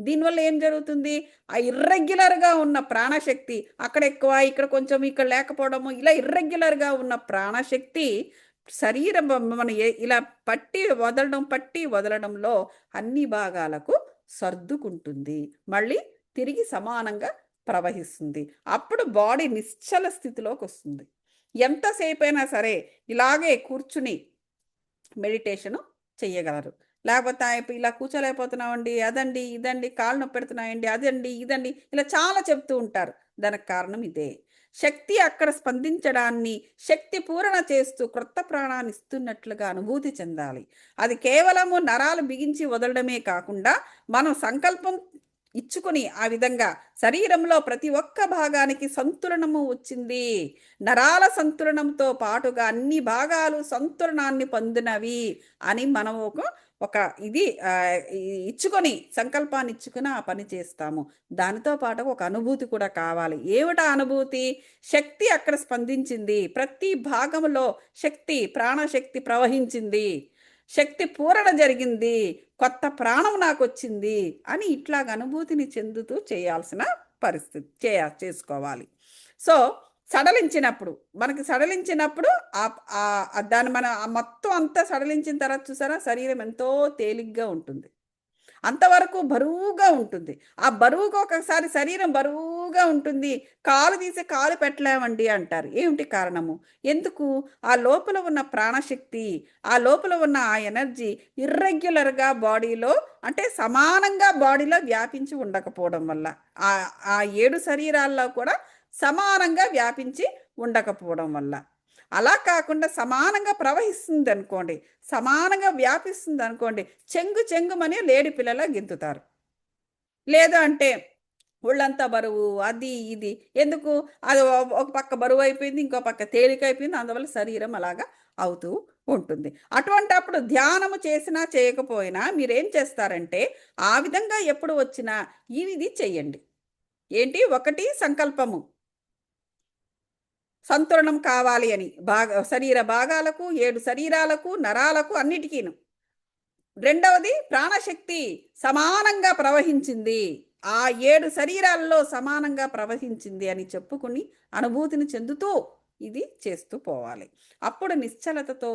దీనివల్ల ఏం జరుగుతుంది, ఆ ఇర్రెగ్యులర్గా ఉన్న ప్రాణశక్తి, అక్కడ ఎక్కువ ఇక్కడ కొంచెం ఇక్కడ లేకపోవడము, ఇలా ఇర్రెగ్యులర్గా ఉన్న ప్రాణశక్తి శరీరం మన ఇలా పట్టి వదలడంలో అన్ని భాగాలకు సర్దుకుంటుంది, మళ్ళీ తిరిగి సమానంగా ప్రవహిస్తుంది. అప్పుడు బాడీ నిశ్చల స్థితిలోకి వస్తుంది. ఎంతసేపు అయినా సరే ఇలాగే కూర్చుని మెడిటేషను చెయ్యగలరు. లేకపోతే ఇలా కూర్చోలేకపోతున్నామండి, అదండి ఇదండి, కాళ్ళు నొప్పి పెడుతున్నాయండి, అదండి ఇదండి, ఇలా చాలా చెప్తూ ఉంటారు. దానికి కారణం ఇదే. శక్తి అక్కడ స్పందించడాన్ని శక్తి పూరణ చేస్తూ క్రొత్త ప్రాణాన్ని ఇస్తున్నట్లుగా అనుభూతి చెందాలి. అది కేవలము నరాలు బిగించి వదలడమే కాకుండా మనం సంకల్పం ఇచ్చుకొని ఆ విధంగా శరీరంలో ప్రతి ఒక్క భాగానికి సంతులనము వచ్చింది, నరాల సంతులనంతో పాటుగా అన్ని భాగాలు సంతులనాన్ని పొందినవి అని మనం ఒక ఇది ఇచ్చుకొని సంకల్పాన్ని ఇచ్చుకొని ఆ పని చేస్తాము. దానితో పాటు ఒక అనుభూతి కూడా కావాలి. ఏమిటా అనుభూతి, శక్తి అక్కడ స్పందించింది, ప్రతి భాగంలో శక్తి ప్రాణశక్తి ప్రవహించింది, శక్తి పూరణ జరిగింది, కొత్త ప్రాణం నాకు వచ్చింది అని ఇట్లాగ అనుభూతిని చెందుతూ చేయాల్సిన పరిస్థితి చేసుకోవాలి. సో సడలించినప్పుడు దాన్ని మన మొత్తం అంతా సడలించిన తర్వాత చూసారా, శరీరం ఎంతో తేలిగ్గా ఉంటుంది, అంతవరకు బరువుగా ఉంటుంది. ఆ బరువుకు ఒకసారి శరీరం బరువుగా ఉంటుంది, కాలు తీసి కాలు పెట్టలేమండి అంటారు. ఏమిటి కారణము, ఎందుకు, ఆ లోపల ఉన్న ప్రాణశక్తి, ఆ లోపల ఉన్న ఆ ఎనర్జీ ఇర్రెగ్యులర్గా బాడీలో, అంటే సమానంగా బాడీలో వ్యాపించి ఉండకపోవడం వల్ల, ఆ 7 శరీరాల్లో కూడా సమానంగా వ్యాపించి ఉండకపోవడం వల్ల. అలా కాకుండా సమానంగా ప్రవహిస్తుంది అనుకోండి, సమానంగా వ్యాపిస్తుంది అనుకోండి, చెంగుమని లేడి పిల్లలా గెంతుతారు. లేదు అంటే ఒళ్ళంతా బరువు, అది ఇది, ఎందుకు, అది ఒక పక్క బరువు అయిపోయింది, ఇంకో పక్క తేలిక అయిపోయింది, అందువల్ల శరీరం అలాగా అవుతూ ఉంటుంది. అటువంటి అప్పుడు ధ్యానము చేసినా చేయకపోయినా మీరేం చేస్తారంటే, ఆ విధంగా ఎప్పుడు వచ్చినా ఇది చెయ్యండి. ఏంటి, ఒకటి సంకల్పము, సంతులనం కావాలి అని శరీర భాగాలకు, 7 శరీరాలకు, నరాలకు అన్నిటికీను. రెండవది ప్రాణశక్తి సమానంగా ప్రవహించింది, ఆ 7 శరీరాల్లో సమానంగా ప్రవహించింది అని చెప్పుకుని అనుభూతిని చెందుతూ ఇది చేస్తూ పోవాలి. అప్పుడు నిశ్చలతతో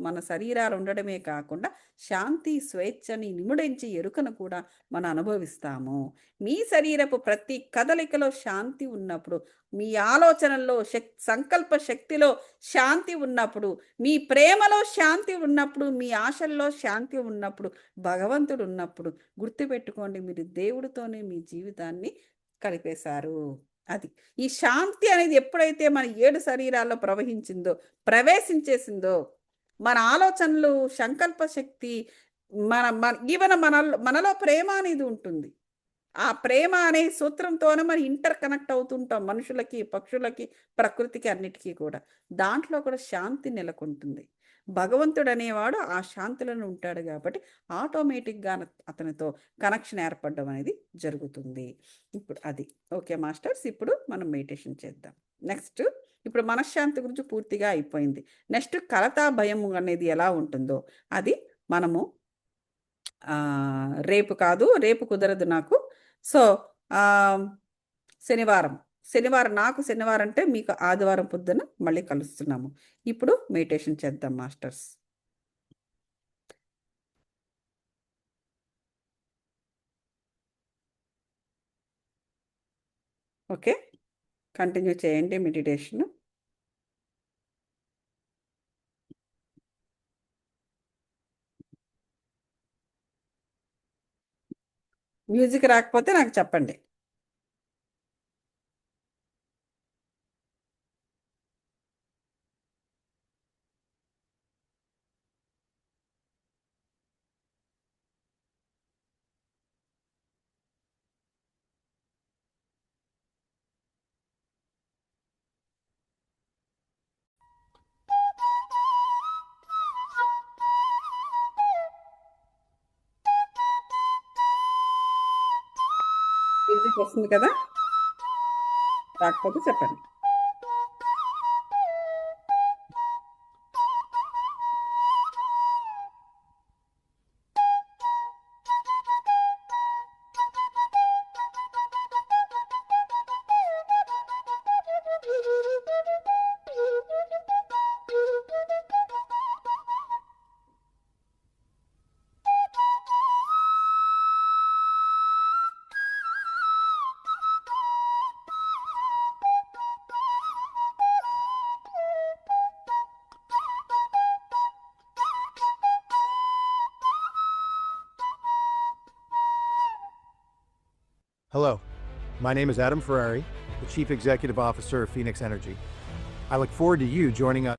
మన శరీరాలు ఉండడమే కాకుండా శాంతి, స్వేచ్ఛని నిముడించి ఎరుకను కూడా మనం అనుభవిస్తాము. మీ శరీరపు ప్రతి కదలికలో శాంతి ఉన్నప్పుడు, మీ ఆలోచనల్లో సంకల్ప శక్తిలో శాంతి ఉన్నప్పుడు, మీ ప్రేమలో శాంతి ఉన్నప్పుడు, మీ ఆశల్లో శాంతి ఉన్నప్పుడు, భగవంతుడు ఉన్నప్పుడు గుర్తుపెట్టుకోండి, మీరు దేవుడితోనే మీ జీవితాన్ని కలిపేశారు. అది. ఈ శాంతి అనేది ఎప్పుడైతే మన 7 శరీరాల్లో ప్రవేశించేసిందో, మన ఆలోచనలు, సంకల్ప శక్తి, మన మన ఈవెన్ మనలో ప్రేమ అనేది ఉంటుంది. ఆ ప్రేమ అనే సూత్రంతోనే మనం ఇంటర్ కనెక్ట్ అవుతుంటాం మనుషులకి, పక్షులకి, ప్రకృతికి అన్నిటికీ కూడా. దాంట్లో కూడా శాంతి నెలకొంటుంది. భగవంతుడు అనేవాడు ఆ శాంతిలోనే ఉంటాడు కాబట్టి ఆటోమేటిక్‌గా అతనితో కనెక్షన్ ఏర్పడడం అనేది జరుగుతుంది. ఇప్పుడు అది. ఓకే మాస్టర్స్, ఇప్పుడు మనం మెడిటేషన్ చేద్దాం. నెక్స్ట్ ఇప్పుడు మనశ్శాంతి గురించి పూర్తిగా అయిపోయింది. నెక్స్ట్ కలత, భయం అనేది ఎలా ఉంటుందో అది మనము రేపు కాదు, రేపు కుదరదు నాకు. సో, శనివారం. శనివారం అంటే మీకు ఆదివారం పొద్దున మళ్ళీ కలుస్తున్నాము. ఇప్పుడు మెడిటేషన్ చేద్దాం మాస్టర్స్. ఓకే, కంటిన్యూ చేయండి మెడిటేషన్. మ్యూజిక్ రాకపోతే నాకు చెప్పండి. మ్యూజిక్ వస్తుంది కదా, రాకపోతే చెప్పండి. Hello, my name is Adam Ferrari, the Chief Executive Officer of Phoenix Energy. I look forward to you joining us.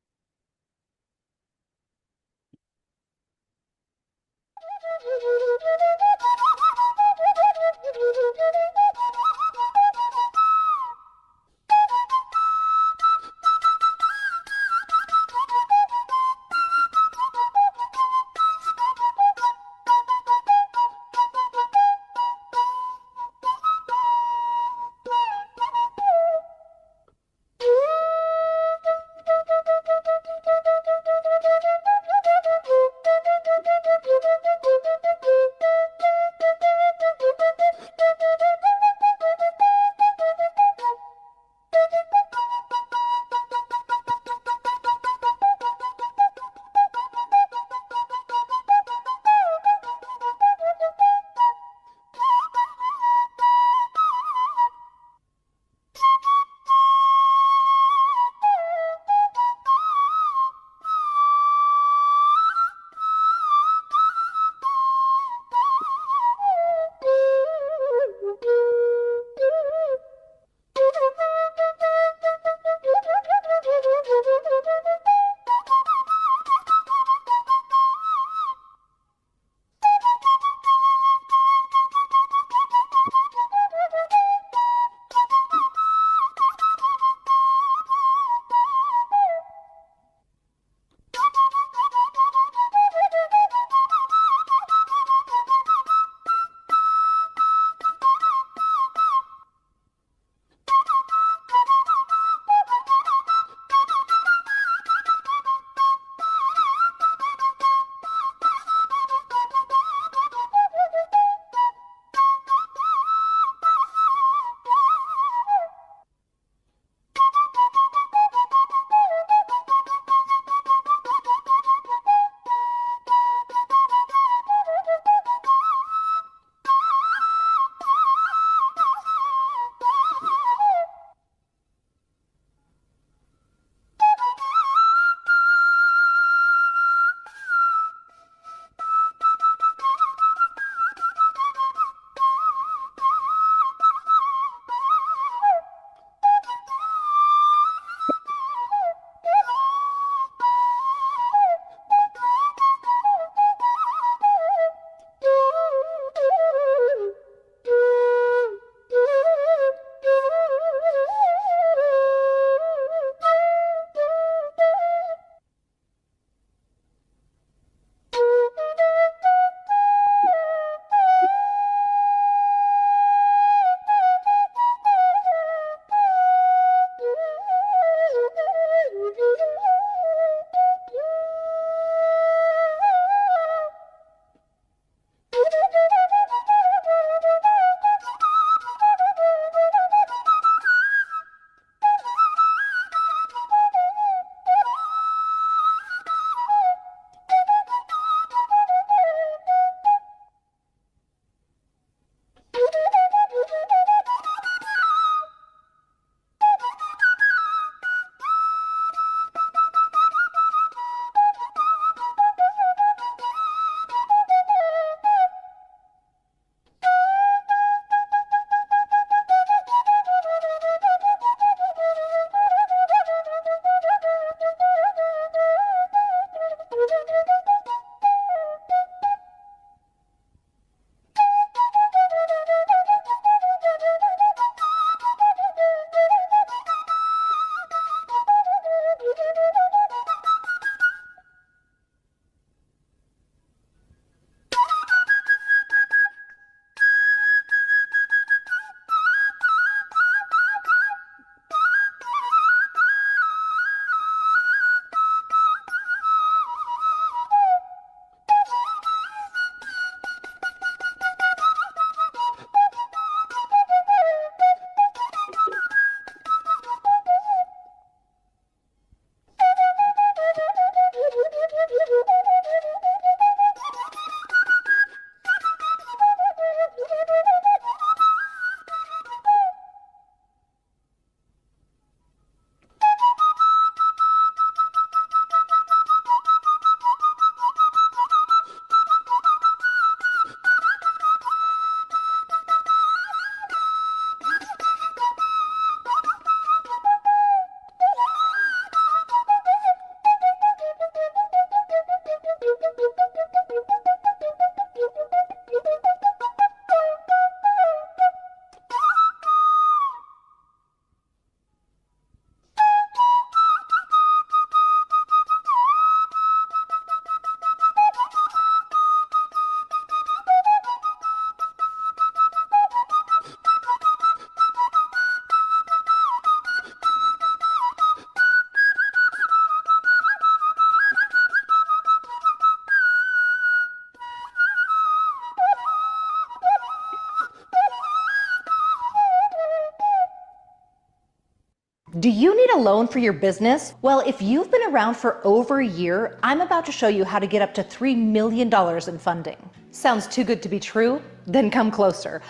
Do you need a loan for your business? Well, if you've been around for over a year, I'm about to show you how to get up to $3 million in funding. Sounds too good to be true? Then come closer.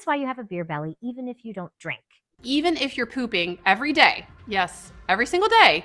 why you have a beer belly, even if you don't drink. Even if you're pooping every day, yes, every single day,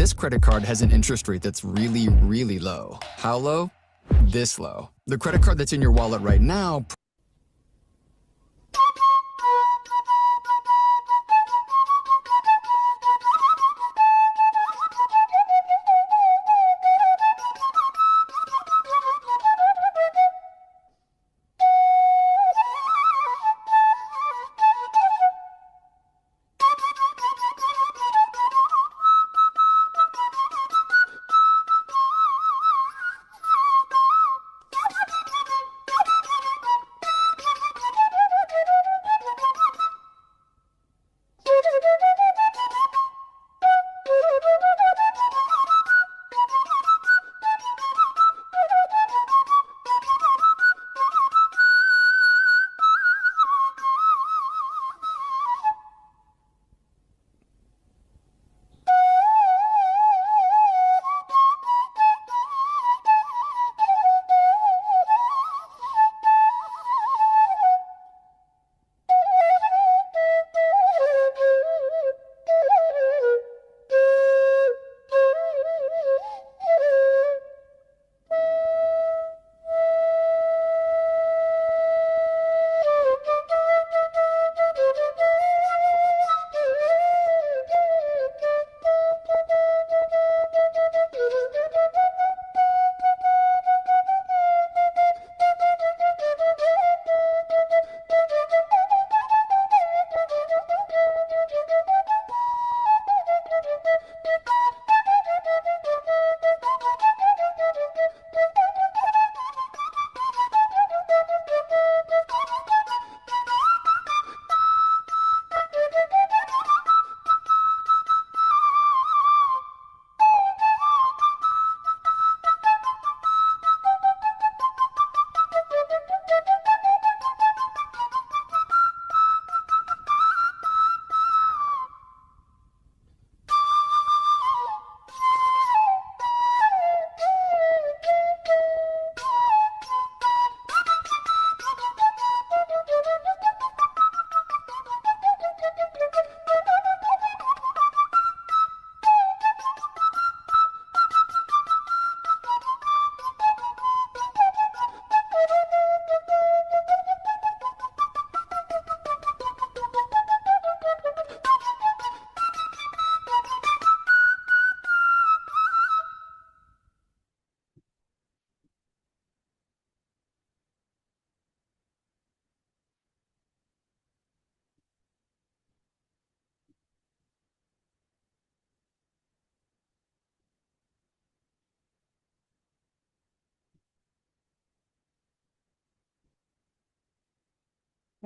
This credit card has an interest rate that's really, really low. How low? This low. The credit card that's in your wallet right now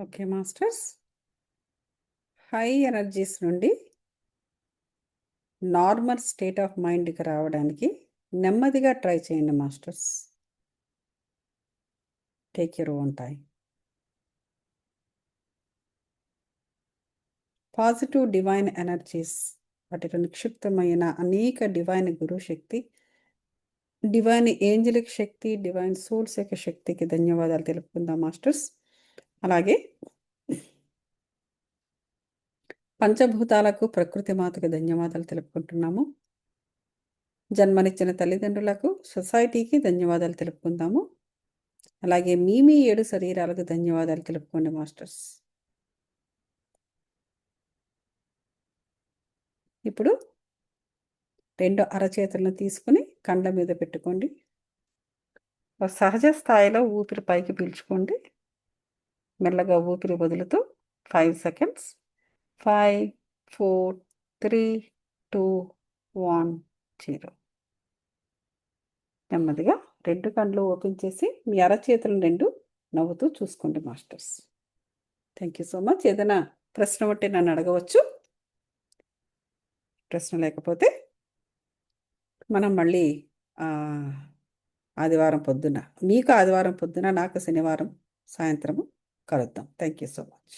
okay masters, high energies నుండి normal state of మైండ్కి రావడానికి నెమ్మదిగా try చేయండి masters. Take your own time. Positive divine energies, వాటిలో నిక్షిప్తమైన అనేక divine గురు శక్తి, డివైన్ ఏంజలిక్ శక్తి, డివైన్ సోల్స్ యొక్క శక్తికి ధన్యవాదాలు తెలుపుకుందాం మాస్టర్స్. అలాగే పంచభూతాలకు, ప్రకృతి మాతకు ధన్యవాదాలు తెలుపుకుంటున్నాము. జన్మనిచ్చిన తల్లిదండ్రులకు, సొసైటీకి ధన్యవాదాలు తెలుపుకుందాము. అలాగే మీ 7 శరీరాలకు ధన్యవాదాలు తెలుపుకోండి మాస్టర్స్. ఇప్పుడు 2 అరచేతులను తీసుకుని కండ్ల మీద పెట్టుకోండి. సహజ స్థాయిలో ఊపిరి పైకి పీల్చుకోండి. మెల్లగా ఊపిరి వదులుతూ 5 సెకండ్స్. 5, 4, 3, 2, 1, 0. నెమ్మదిగా 2 కళ్ళు ఓపెన్ చేసి మీ అరచేతులను 2 నవ్వుతూ చూసుకోండి masters. Thank you so much. ఏదైనా ప్రశ్న ఉంటే నన్ను అడగవచ్చు. ప్రశ్న లేకపోతే మనం మళ్ళీ ఆదివారం పొద్దున, మీకు ఆదివారం పొద్దున, నాకు శనివారం సాయంత్రము కలుద్దాం. Thank you so much.